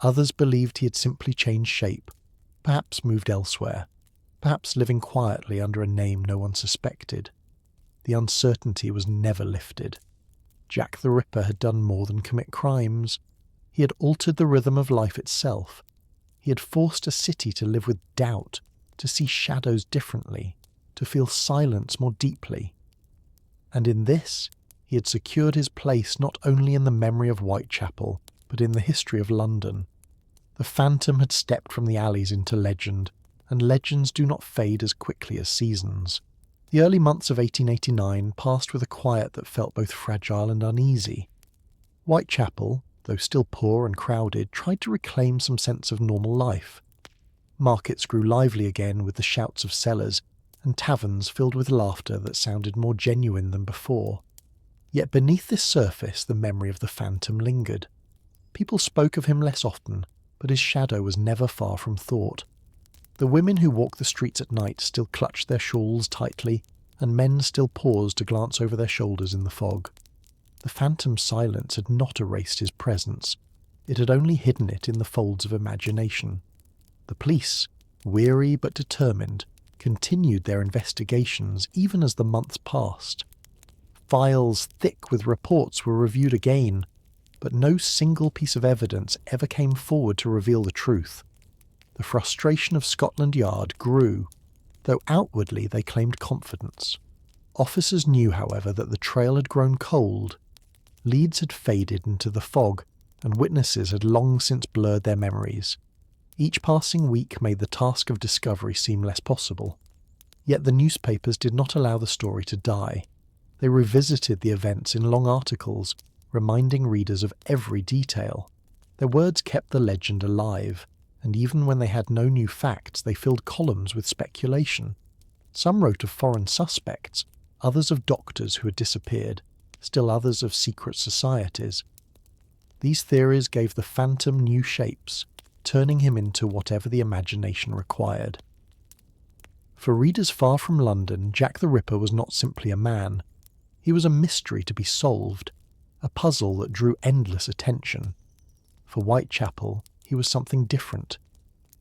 Others believed he had simply changed shape, perhaps moved elsewhere, perhaps living quietly under a name no one suspected. The uncertainty was never lifted. Jack the Ripper had done more than commit crimes. He had altered the rhythm of life itself. He had forced a city to live with doubt, to see shadows differently, to feel silence more deeply. And in this, he had secured his place not only in the memory of Whitechapel, but in the history of London. The phantom had stepped from the alleys into legend, and legends do not fade as quickly as seasons. The early months of 1889 passed with a quiet that felt both fragile and uneasy. Whitechapel, though still poor and crowded, tried to reclaim some sense of normal life. Markets grew lively again with the shouts of sellers, and taverns filled with laughter that sounded more genuine than before. Yet beneath this surface the memory of the phantom lingered. People spoke of him less often, but his shadow was never far from thought. The women who walked the streets at night still clutched their shawls tightly, and men still paused to glance over their shoulders in the fog. The phantom's silence had not erased his presence. It had only hidden it in the folds of imagination. The police, weary but determined, continued their investigations even as the months passed. Files thick with reports were reviewed again, but no single piece of evidence ever came forward to reveal the truth. The frustration of Scotland Yard grew, though outwardly they claimed confidence. Officers knew, however, that the trail had grown cold. Leads had faded into the fog, and witnesses had long since blurred their memories. Each passing week made the task of discovery seem less possible. Yet the newspapers did not allow the story to die. They revisited the events in long articles, reminding readers of every detail. Their words kept the legend alive, and even when they had no new facts, they filled columns with speculation. Some wrote of foreign suspects, others of doctors who had disappeared, still others of secret societies. These theories gave the phantom new shapes, turning him into whatever the imagination required. For readers far from London, Jack the Ripper was not simply a man. He was a mystery to be solved, a puzzle that drew endless attention. For Whitechapel, he was something different.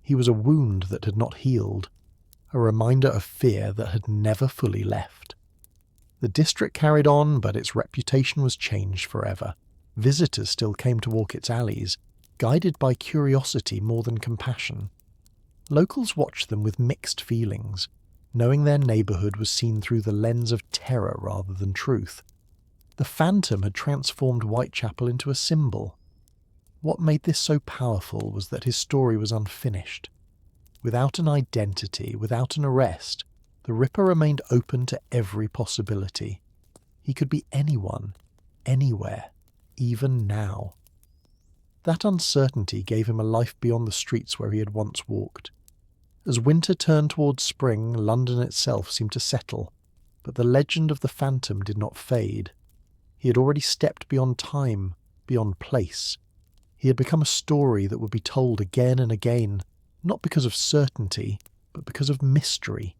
He was a wound that had not healed, a reminder of fear that had never fully left. The district carried on, but its reputation was changed forever. Visitors still came to walk its alleys, guided by curiosity more than compassion. Locals watched them with mixed feelings, knowing their neighbourhood was seen through the lens of terror rather than truth. The phantom had transformed Whitechapel into a symbol. What made this so powerful was that his story was unfinished. Without an identity, without an arrest, the Ripper remained open to every possibility. He could be anyone, anywhere, even now. That uncertainty gave him a life beyond the streets where he had once walked. As winter turned towards spring, London itself seemed to settle, but the legend of the phantom did not fade. He had already stepped beyond time, beyond place. He had become a story that would be told again and again, not because of certainty, but because of mystery.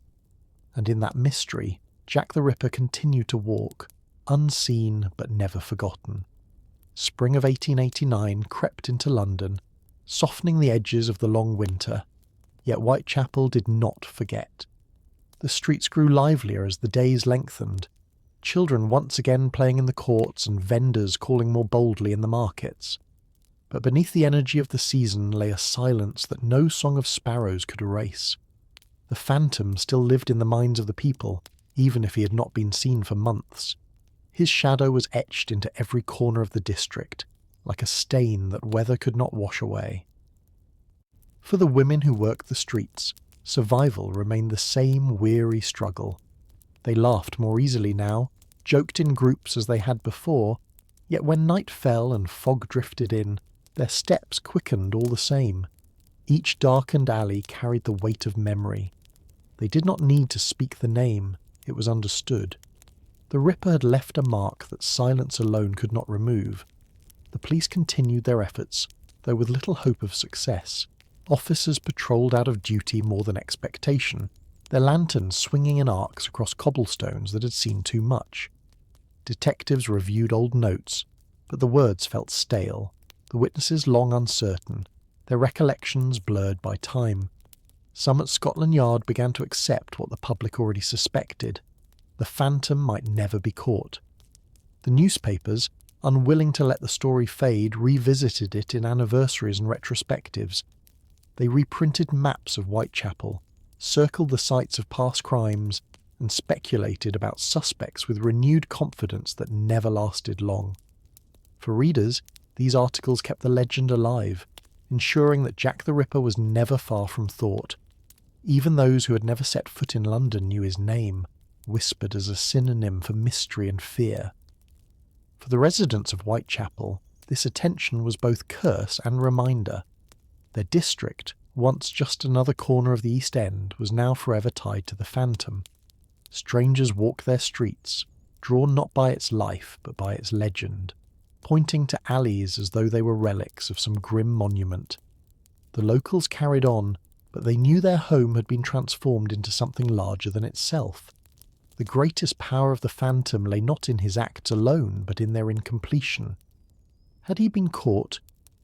And in that mystery, Jack the Ripper continued to walk, unseen but never forgotten. Spring of 1889 crept into London, softening the edges of the long winter, yet Whitechapel did not forget. The streets grew livelier as the days lengthened, children once again playing in the courts and vendors calling more boldly in the markets. But beneath the energy of the season lay a silence that no song of sparrows could erase. The phantom still lived in the minds of the people, even if he had not been seen for months. His shadow was etched into every corner of the district, like a stain that weather could not wash away. For the women who worked the streets, survival remained the same weary struggle. They laughed more easily now, joked in groups as they had before, yet when night fell and fog drifted in, their steps quickened all the same. Each darkened alley carried the weight of memory. They did not need to speak the name, it was understood. The Ripper had left a mark that silence alone could not remove. The police continued their efforts, though with little hope of success. Officers patrolled out of duty more than expectation, their lanterns swinging in arcs across cobblestones that had seen too much. Detectives reviewed old notes, but the words felt stale, the witnesses long uncertain, their recollections blurred by time. Some at Scotland Yard began to accept what the public already suspected. The phantom might never be caught. The newspapers, unwilling to let the story fade, revisited it in anniversaries and retrospectives. They reprinted maps of Whitechapel, circled the sites of past crimes, and speculated about suspects with renewed confidence that never lasted long. For readers, these articles kept the legend alive, ensuring that Jack the Ripper was never far from thought. Even those who had never set foot in London knew his name, whispered as a synonym for mystery and fear. For the residents of Whitechapel, this attention was both curse and reminder. Their district, once just another corner of the East End, was now forever tied to the phantom. Strangers walked their streets, drawn not by its life but by its legend, pointing to alleys as though they were relics of some grim monument. The locals carried on, but they knew their home had been transformed into something larger than itself. The greatest power of the phantom lay not in his acts alone, but in their incompletion. Had he been caught,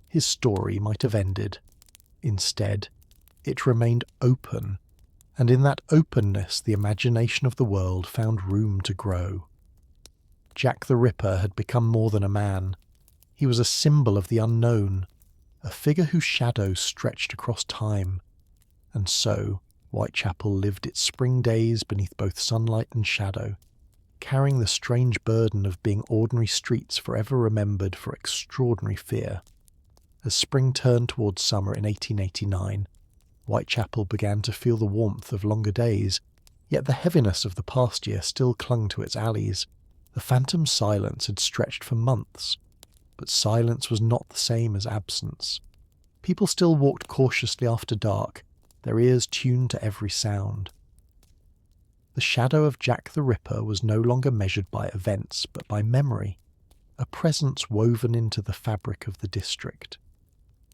his story might have ended. Instead, it remained open, and in that openness the imagination of the world found room to grow. Jack the Ripper had become more than a man. He was a symbol of the unknown, a figure whose shadow stretched across time. And so, Whitechapel lived its spring days beneath both sunlight and shadow, carrying the strange burden of being ordinary streets forever remembered for extraordinary fear. As spring turned towards summer in 1889, Whitechapel began to feel the warmth of longer days, yet the heaviness of the past year still clung to its alleys. The phantom silence had stretched for months, but silence was not the same as absence. People still walked cautiously after dark, their ears tuned to every sound. The shadow of Jack the Ripper was no longer measured by events, but by memory, a presence woven into the fabric of the district.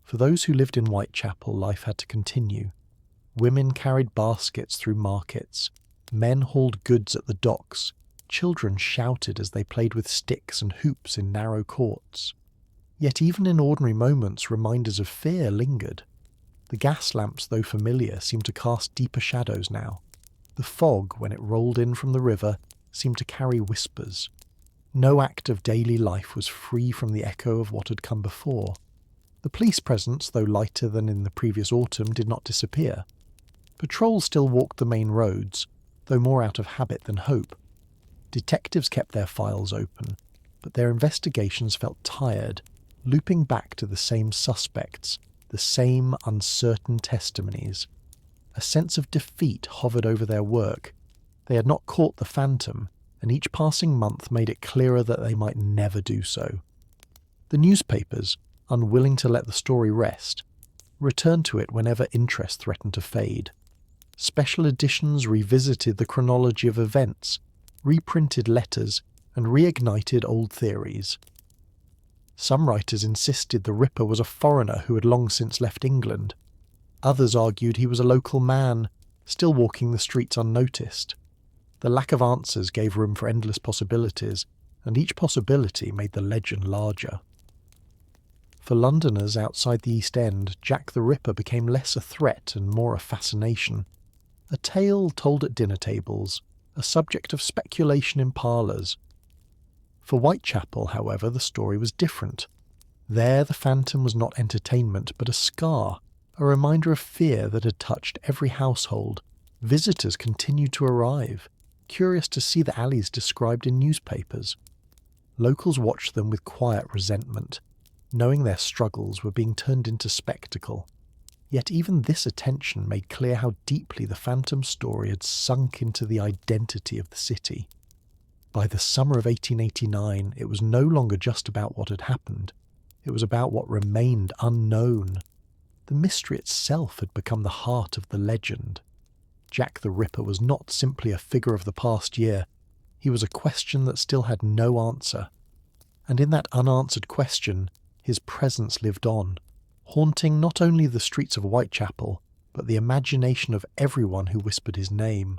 For those who lived in Whitechapel, life had to continue. Women carried baskets through markets, men hauled goods at the docks, children shouted as they played with sticks and hoops in narrow courts. Yet even in ordinary moments, reminders of fear lingered. The gas lamps, though familiar, seemed to cast deeper shadows now. The fog, when it rolled in from the river, seemed to carry whispers. No act of daily life was free from the echo of what had come before. The police presence, though lighter than in the previous autumn, did not disappear. Patrols still walked the main roads, though more out of habit than hope. Detectives kept their files open, but their investigations felt tired, looping back to the same suspects, the same uncertain testimonies. A sense of defeat hovered over their work. They had not caught the phantom, and each passing month made it clearer that they might never do so. The newspapers, unwilling to let the story rest, returned to it whenever interest threatened to fade. Special editions revisited the chronology of events, reprinted letters, and reignited old theories. Some writers insisted the Ripper was a foreigner who had long since left England. Others argued he was a local man, still walking the streets unnoticed. The lack of answers gave room for endless possibilities, and each possibility made the legend larger. For Londoners outside the East End, Jack the Ripper became less a threat and more a fascination. A tale told at dinner tables, a subject of speculation in parlours. For Whitechapel, however, the story was different. There the phantom was not entertainment, but a scar, a reminder of fear that had touched every household. Visitors continued to arrive, curious to see the alleys described in newspapers. Locals watched them with quiet resentment, knowing their struggles were being turned into spectacle. Yet even this attention made clear how deeply the phantom story had sunk into the identity of the city. By the summer of 1889, it was no longer just about what had happened. It was about what remained unknown. The mystery itself had become the heart of the legend. Jack the Ripper was not simply a figure of the past year. He was a question that still had no answer. And in that unanswered question, his presence lived on, haunting not only the streets of Whitechapel, but the imagination of everyone who whispered his name.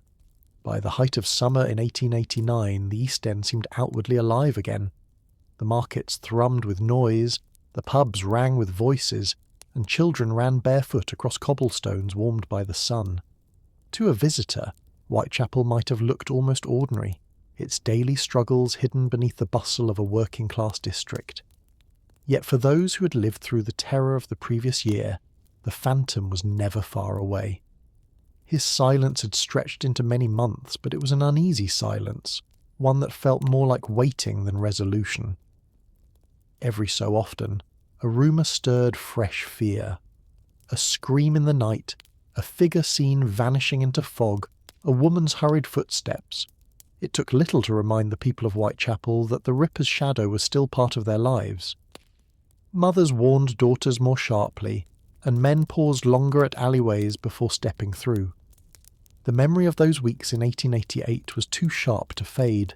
By the height of summer in 1889, the East End seemed outwardly alive again. The markets thrummed with noise, the pubs rang with voices, and children ran barefoot across cobblestones warmed by the sun. To a visitor, Whitechapel might have looked almost ordinary, its daily struggles hidden beneath the bustle of a working-class district. Yet for those who had lived through the terror of the previous year, the phantom was never far away. His silence had stretched into many months, but it was an uneasy silence, one that felt more like waiting than resolution. Every so often, a rumour stirred fresh fear. A scream in the night, a figure seen vanishing into fog, a woman's hurried footsteps. It took little to remind the people of Whitechapel that the Ripper's shadow was still part of their lives. Mothers warned daughters more sharply, and men paused longer at alleyways before stepping through. The memory of those weeks in 1888 was too sharp to fade,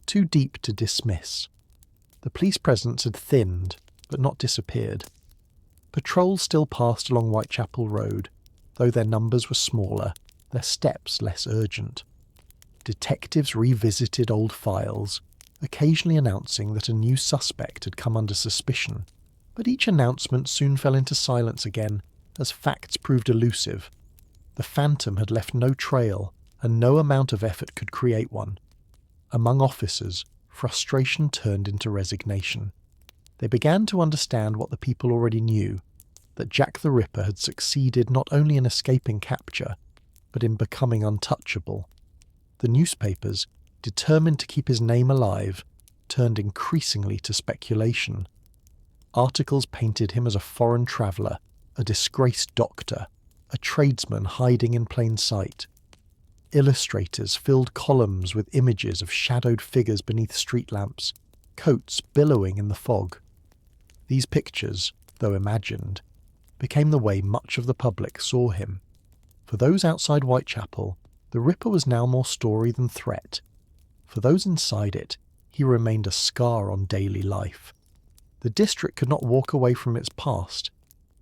too deep to dismiss. The police presence had thinned, but not disappeared. Patrols still passed along Whitechapel Road, though their numbers were smaller, their steps less urgent. Detectives revisited old files, occasionally announcing that a new suspect had come under suspicion, but each announcement soon fell into silence again as facts proved elusive. The phantom had left no trail, and no amount of effort could create one. Among officers, frustration turned into resignation. They began to understand what the people already knew, that Jack the Ripper had succeeded not only in escaping capture, but in becoming untouchable. The newspapers, determined to keep his name alive, turned increasingly to speculation. Articles painted him as a foreign traveller, a disgraced doctor, a tradesman hiding in plain sight. Illustrators filled columns with images of shadowed figures beneath street lamps, coats billowing in the fog. These pictures, though imagined, became the way much of the public saw him. For those outside Whitechapel, the Ripper was now more story than threat. For those inside it, he remained a scar on daily life. The district could not walk away from its past.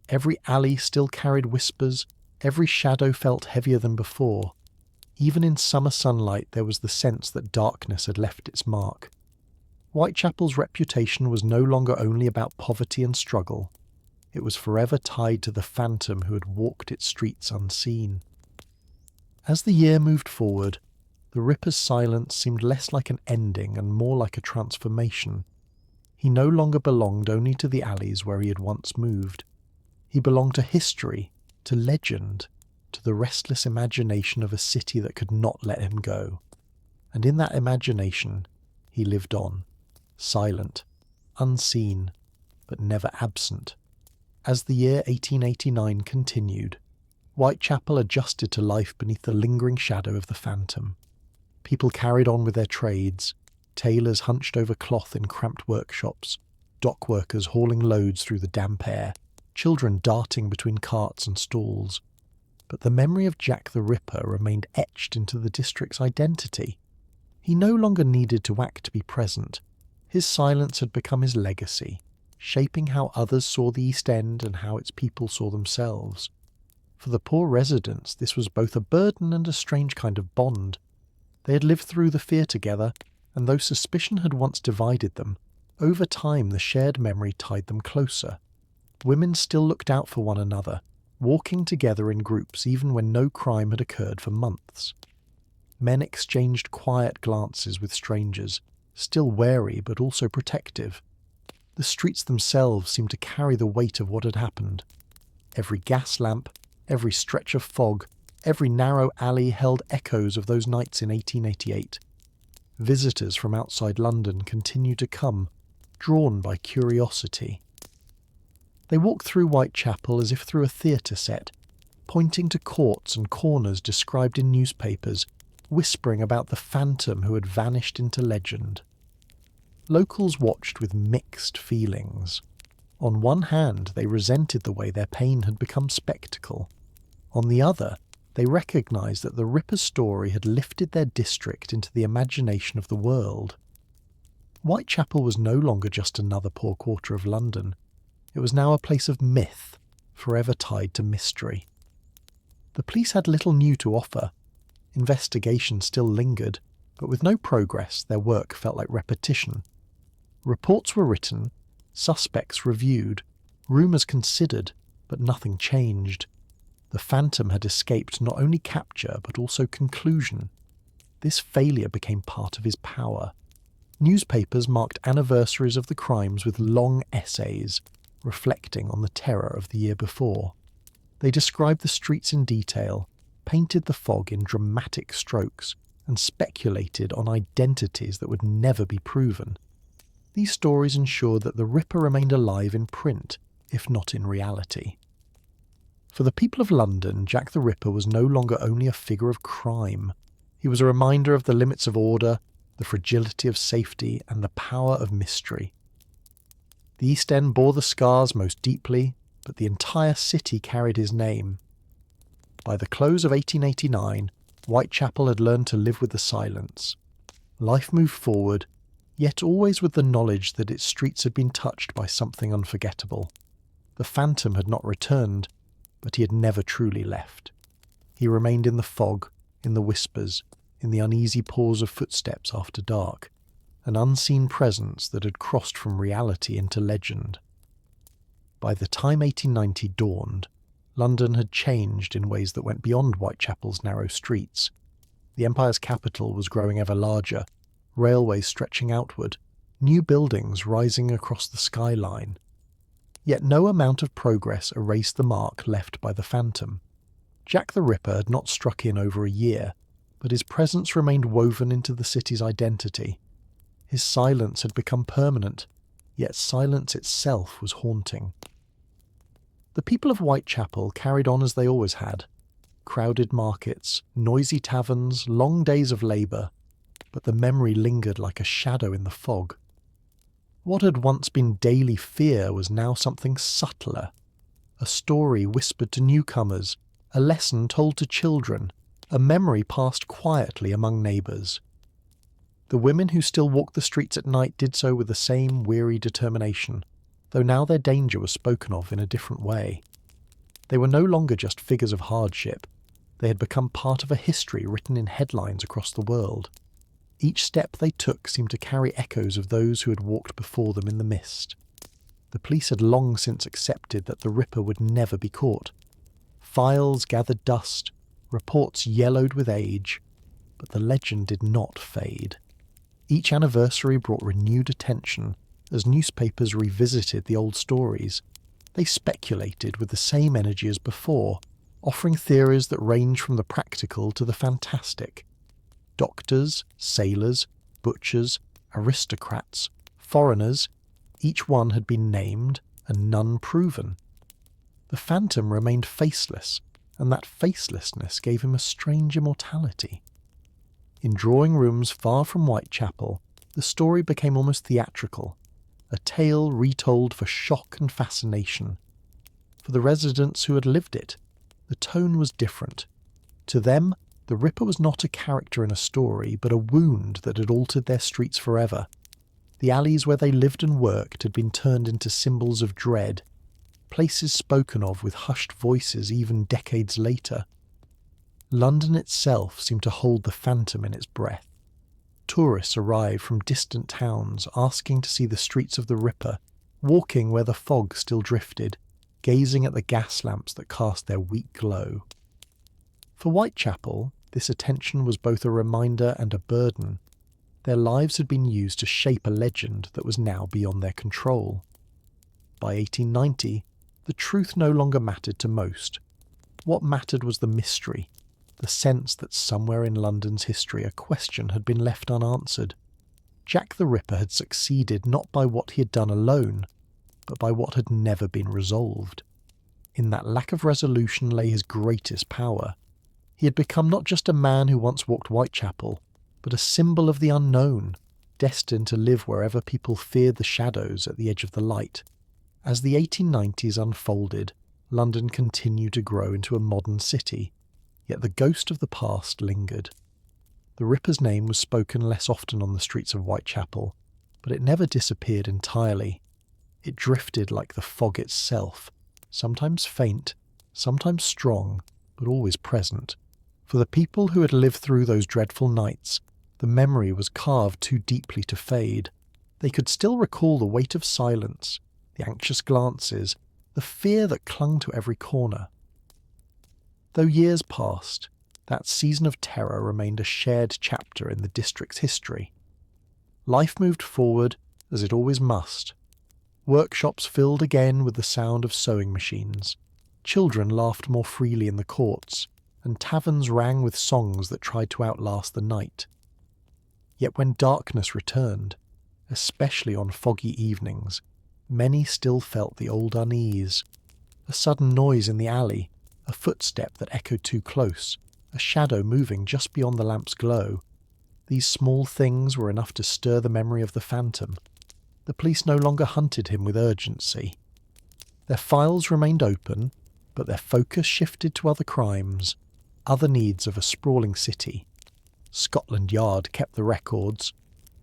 Every alley still carried whispers, every shadow felt heavier than before. Even in summer sunlight there was the sense that darkness had left its mark. Whitechapel's reputation was no longer only about poverty and struggle. It was forever tied to the phantom who had walked its streets unseen. As the year moved forward, the Ripper's silence seemed less like an ending and more like a transformation. He no longer belonged only to the alleys where he had once moved. He belonged to history, to legend. to the restless imagination of a city that could not let him go. And in that imagination, he lived on, silent, unseen, but never absent. As the year 1889 continued, Whitechapel adjusted to life beneath the lingering shadow of the phantom. People carried on with their trades, tailors hunched over cloth in cramped workshops, dock workers hauling loads through the damp air, children darting between carts and stalls. But the memory of Jack the Ripper remained etched into the district's identity. He no longer needed to act to be present. His silence had become his legacy, shaping how others saw the East End and how its people saw themselves. For the poor residents, this was both a burden and a strange kind of bond. They had lived through the fear together, and though suspicion had once divided them, over time the shared memory tied them closer. Women still looked out for one another, walking together in groups even when no crime had occurred for months. Men exchanged quiet glances with strangers, still wary but also protective. The streets themselves seemed to carry the weight of what had happened. Every gas lamp, every stretch of fog, every narrow alley held echoes of those nights in 1888. Visitors from outside London continued to come, drawn by curiosity. They walked through Whitechapel as if through a theatre set, pointing to courts and corners described in newspapers, whispering about the phantom who had vanished into legend. Locals watched with mixed feelings. On one hand, they resented the way their pain had become spectacle. On the other, they recognised that the Ripper's story had lifted their district into the imagination of the world. Whitechapel was no longer just another poor quarter of London. It was now a place of myth, forever tied to mystery. The police had little new to offer. Investigation still lingered, but with no progress, their work felt like repetition. Reports were written, suspects reviewed, rumours considered, but nothing changed. The phantom had escaped not only capture, but also conclusion. This failure became part of his power. Newspapers marked anniversaries of the crimes with long essays, reflecting on the terror of the year before. They described the streets in detail, painted the fog in dramatic strokes, and speculated on identities that would never be proven. These stories ensured that the Ripper remained alive in print, if not in reality. For the people of London, Jack the Ripper was no longer only a figure of crime. He was a reminder of the limits of order, the fragility of safety, and the power of mystery. The East End bore the scars most deeply, but the entire city carried his name. By the close of 1889, Whitechapel had learned to live with the silence. Life moved forward, yet always with the knowledge that its streets had been touched by something unforgettable. The phantom had not returned, but he had never truly left. He remained in the fog, in the whispers, in the uneasy pause of footsteps after dark, an unseen presence that had crossed from reality into legend. By the time 1890 dawned, London had changed in ways that went beyond Whitechapel's narrow streets. The empire's capital was growing ever larger, railways stretching outward, new buildings rising across the skyline. Yet no amount of progress erased the mark left by the phantom. Jack the Ripper had not struck in over a year, but his presence remained woven into the city's identity. His silence had become permanent, yet silence itself was haunting. The people of Whitechapel carried on as they always had. Crowded markets, noisy taverns, long days of labour, but the memory lingered like a shadow in the fog. What had once been daily fear was now something subtler. A story whispered to newcomers, a lesson told to children, a memory passed quietly among neighbours. The women who still walked the streets at night did so with the same weary determination, though now their danger was spoken of in a different way. They were no longer just figures of hardship. They had become part of a history written in headlines across the world. Each step they took seemed to carry echoes of those who had walked before them in the mist. The police had long since accepted that the Ripper would never be caught. Files gathered dust, reports yellowed with age, but the legend did not fade. Each anniversary brought renewed attention as newspapers revisited the old stories. They speculated with the same energy as before, offering theories that range from the practical to the fantastic. Doctors, sailors, butchers, aristocrats, foreigners, each one had been named and none proven. The phantom remained faceless, and that facelessness gave him a strange immortality. In drawing rooms far from Whitechapel, the story became almost theatrical, a tale retold for shock and fascination. For the residents who had lived it, the tone was different. To them, the Ripper was not a character in a story, but a wound that had altered their streets forever. The alleys where they lived and worked had been turned into symbols of dread, places spoken of with hushed voices even decades later. London itself seemed to hold the phantom in its breath. Tourists arrived from distant towns asking to see the streets of the Ripper, walking where the fog still drifted, gazing at the gas lamps that cast their weak glow. For Whitechapel, this attention was both a reminder and a burden. Their lives had been used to shape a legend that was now beyond their control. By 1890, the truth no longer mattered to most. What mattered was the mystery, the sense that somewhere in London's history a question had been left unanswered. Jack the Ripper had succeeded not by what he had done alone, but by what had never been resolved. In that lack of resolution lay his greatest power. He had become not just a man who once walked Whitechapel, but a symbol of the unknown, destined to live wherever people feared the shadows at the edge of the light. As the 1890s unfolded, London continued to grow into a modern city, yet the ghost of the past lingered. The Ripper's name was spoken less often on the streets of Whitechapel, but it never disappeared entirely. It drifted like the fog itself, sometimes faint, sometimes strong, but always present. For the people who had lived through those dreadful nights, the memory was carved too deeply to fade. They could still recall the weight of silence, the anxious glances, the fear that clung to every corner. Though years passed, that season of terror remained a shared chapter in the district's history. Life moved forward, as it always must. Workshops filled again with the sound of sewing machines. Children laughed more freely in the courts, and taverns rang with songs that tried to outlast the night. Yet when darkness returned, especially on foggy evenings, many still felt the old unease. A sudden noise in the alley, a footstep that echoed too close, a shadow moving just beyond the lamp's glow. These small things were enough to stir the memory of the phantom. The police no longer hunted him with urgency. Their files remained open, but their focus shifted to other crimes, other needs of a sprawling city. Scotland Yard kept the records,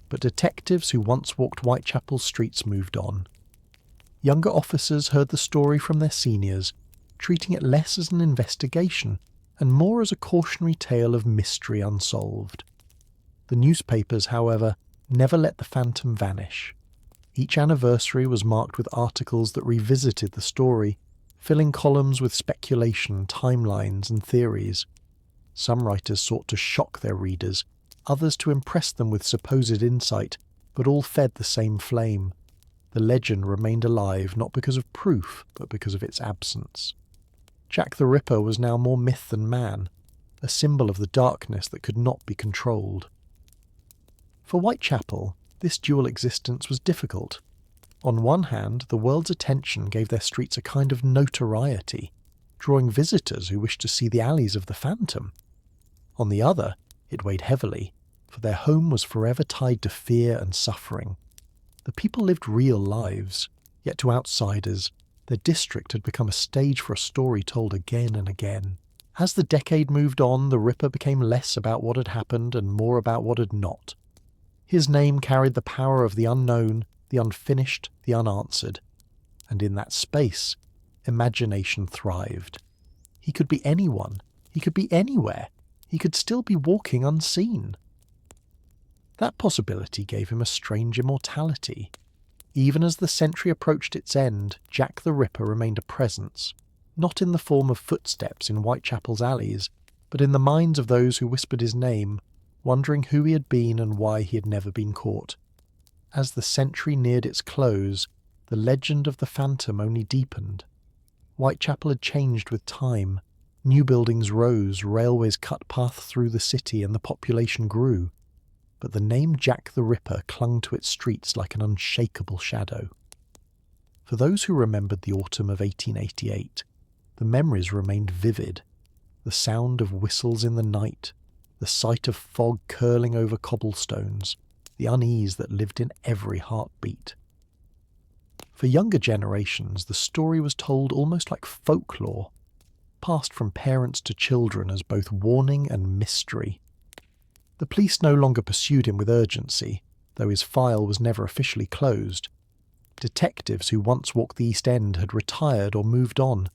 but detectives who once walked Whitechapel's streets moved on. Younger officers heard the story from their seniors, treating it less as an investigation and more as a cautionary tale of mystery unsolved. The newspapers, however, never let the phantom vanish. Each anniversary was marked with articles that revisited the story, filling columns with speculation, timelines, and theories. Some writers sought to shock their readers, others to impress them with supposed insight, but all fed the same flame. The legend remained alive not because of proof, but because of its absence. Jack the Ripper was now more myth than man, a symbol of the darkness that could not be controlled. For Whitechapel, this dual existence was difficult. On one hand, the world's attention gave their streets a kind of notoriety, drawing visitors who wished to see the alleys of the phantom. On the other, it weighed heavily, for their home was forever tied to fear and suffering. The people lived real lives, yet to outsiders, their district had become a stage for a story told again and again. As the decade moved on, the Ripper became less about what had happened and more about what had not. His name carried the power of the unknown, the unfinished, the unanswered. And in that space, imagination thrived. He could be anyone. He could be anywhere. He could still be walking unseen. That possibility gave him a strange immortality. Even as the century approached its end, Jack the Ripper remained a presence, not in the form of footsteps in Whitechapel's alleys, but in the minds of those who whispered his name, wondering who he had been and why he had never been caught. As the century neared its close, the legend of the phantom only deepened. Whitechapel had changed with time. New buildings rose, railways cut paths through the city, and the population grew. But the name Jack the Ripper clung to its streets like an unshakable shadow. For those who remembered the autumn of 1888, the memories remained vivid. The sound of whistles in the night, the sight of fog curling over cobblestones, the unease that lived in every heartbeat. For younger generations, the story was told almost like folklore, passed from parents to children as both warning and mystery. The police no longer pursued him with urgency, though his file was never officially closed. Detectives who once walked the East End had retired or moved on,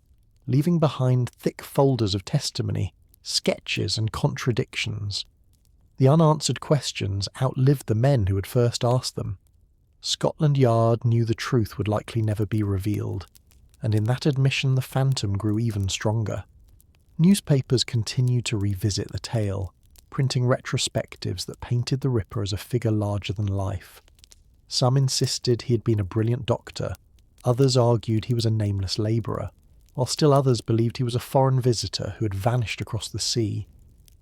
leaving behind thick folders of testimony, sketches and contradictions. The unanswered questions outlived the men who had first asked them. Scotland Yard knew the truth would likely never be revealed, and in that admission the phantom grew even stronger. Newspapers continued to revisit the tale, printing retrospectives that painted the Ripper as a figure larger than life. Some insisted he had been a brilliant doctor, others argued he was a nameless labourer, while still others believed he was a foreign visitor who had vanished across the sea.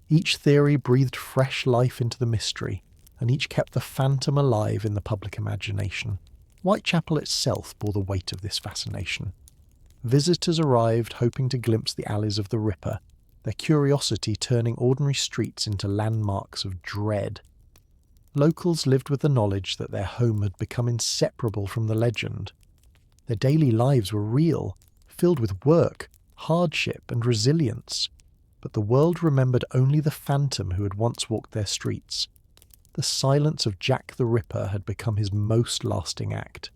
Each theory breathed fresh life into the mystery, and each kept the phantom alive in the public imagination. Whitechapel itself bore the weight of this fascination. Visitors arrived hoping to glimpse the alleys of the Ripper, their curiosity turning ordinary streets into landmarks of dread. Locals lived with the knowledge that their home had become inseparable from the legend. Their daily lives were real, filled with work, hardship, and resilience. But the world remembered only the phantom who had once walked their streets. The silence of Jack the Ripper had become his most lasting act.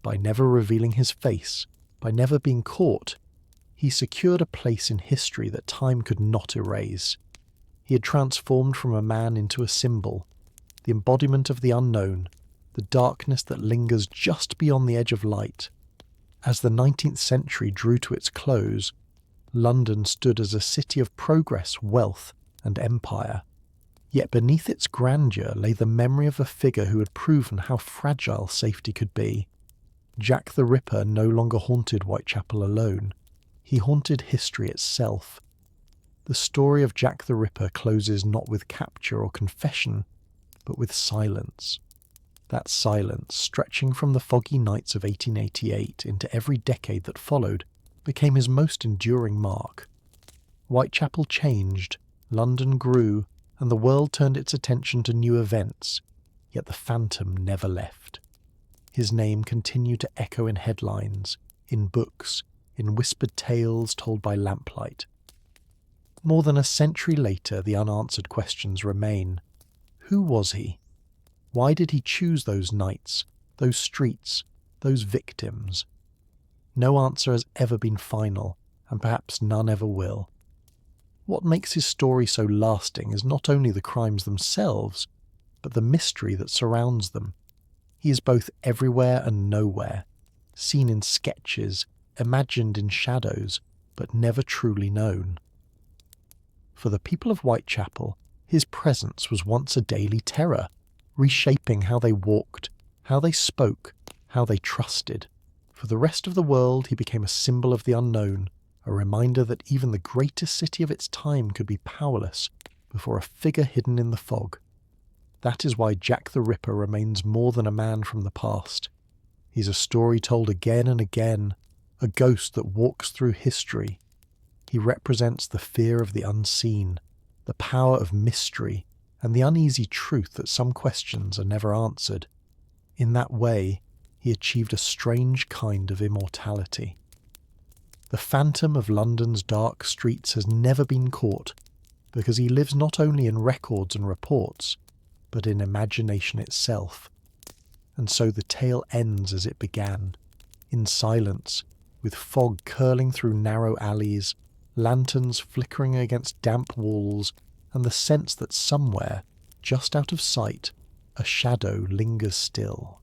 By never revealing his face, by never being caught, he secured a place in history that time could not erase. He had transformed from a man into a symbol, the embodiment of the unknown, the darkness that lingers just beyond the edge of light. As the 19th century drew to its close, London stood as a city of progress, wealth, and empire. Yet beneath its grandeur lay the memory of a figure who had proven how fragile safety could be. Jack the Ripper no longer haunted Whitechapel alone. He haunted history itself. The story of Jack the Ripper closes not with capture or confession, but with silence. That silence, stretching from the foggy nights of 1888 into every decade that followed, became his most enduring mark. Whitechapel changed, London grew, and the world turned its attention to new events, yet the phantom never left. His name continued to echo in headlines, in books, in whispered tales told by lamplight. More than a century later, the unanswered questions remain. Who was he? Why did he choose those nights, those streets, those victims? No answer has ever been final, and perhaps none ever will. What makes his story so lasting is not only the crimes themselves, but the mystery that surrounds them. He is both everywhere and nowhere, seen in sketches, imagined in shadows, but never truly known. For the people of Whitechapel, his presence was once a daily terror, reshaping how they walked, how they spoke, how they trusted. For the rest of the world, he became a symbol of the unknown, a reminder that even the greatest city of its time could be powerless before a figure hidden in the fog. That is why Jack the Ripper remains more than a man from the past. He's a story told again and again, a ghost that walks through history. He represents the fear of the unseen, the power of mystery, and the uneasy truth that some questions are never answered. In that way, he achieved a strange kind of immortality. The phantom of London's dark streets has never been caught, because he lives not only in records and reports, but in imagination itself. And so the tale ends as it began, in silence, with fog curling through narrow alleys, lanterns flickering against damp walls, and the sense that somewhere, just out of sight, a shadow lingers still.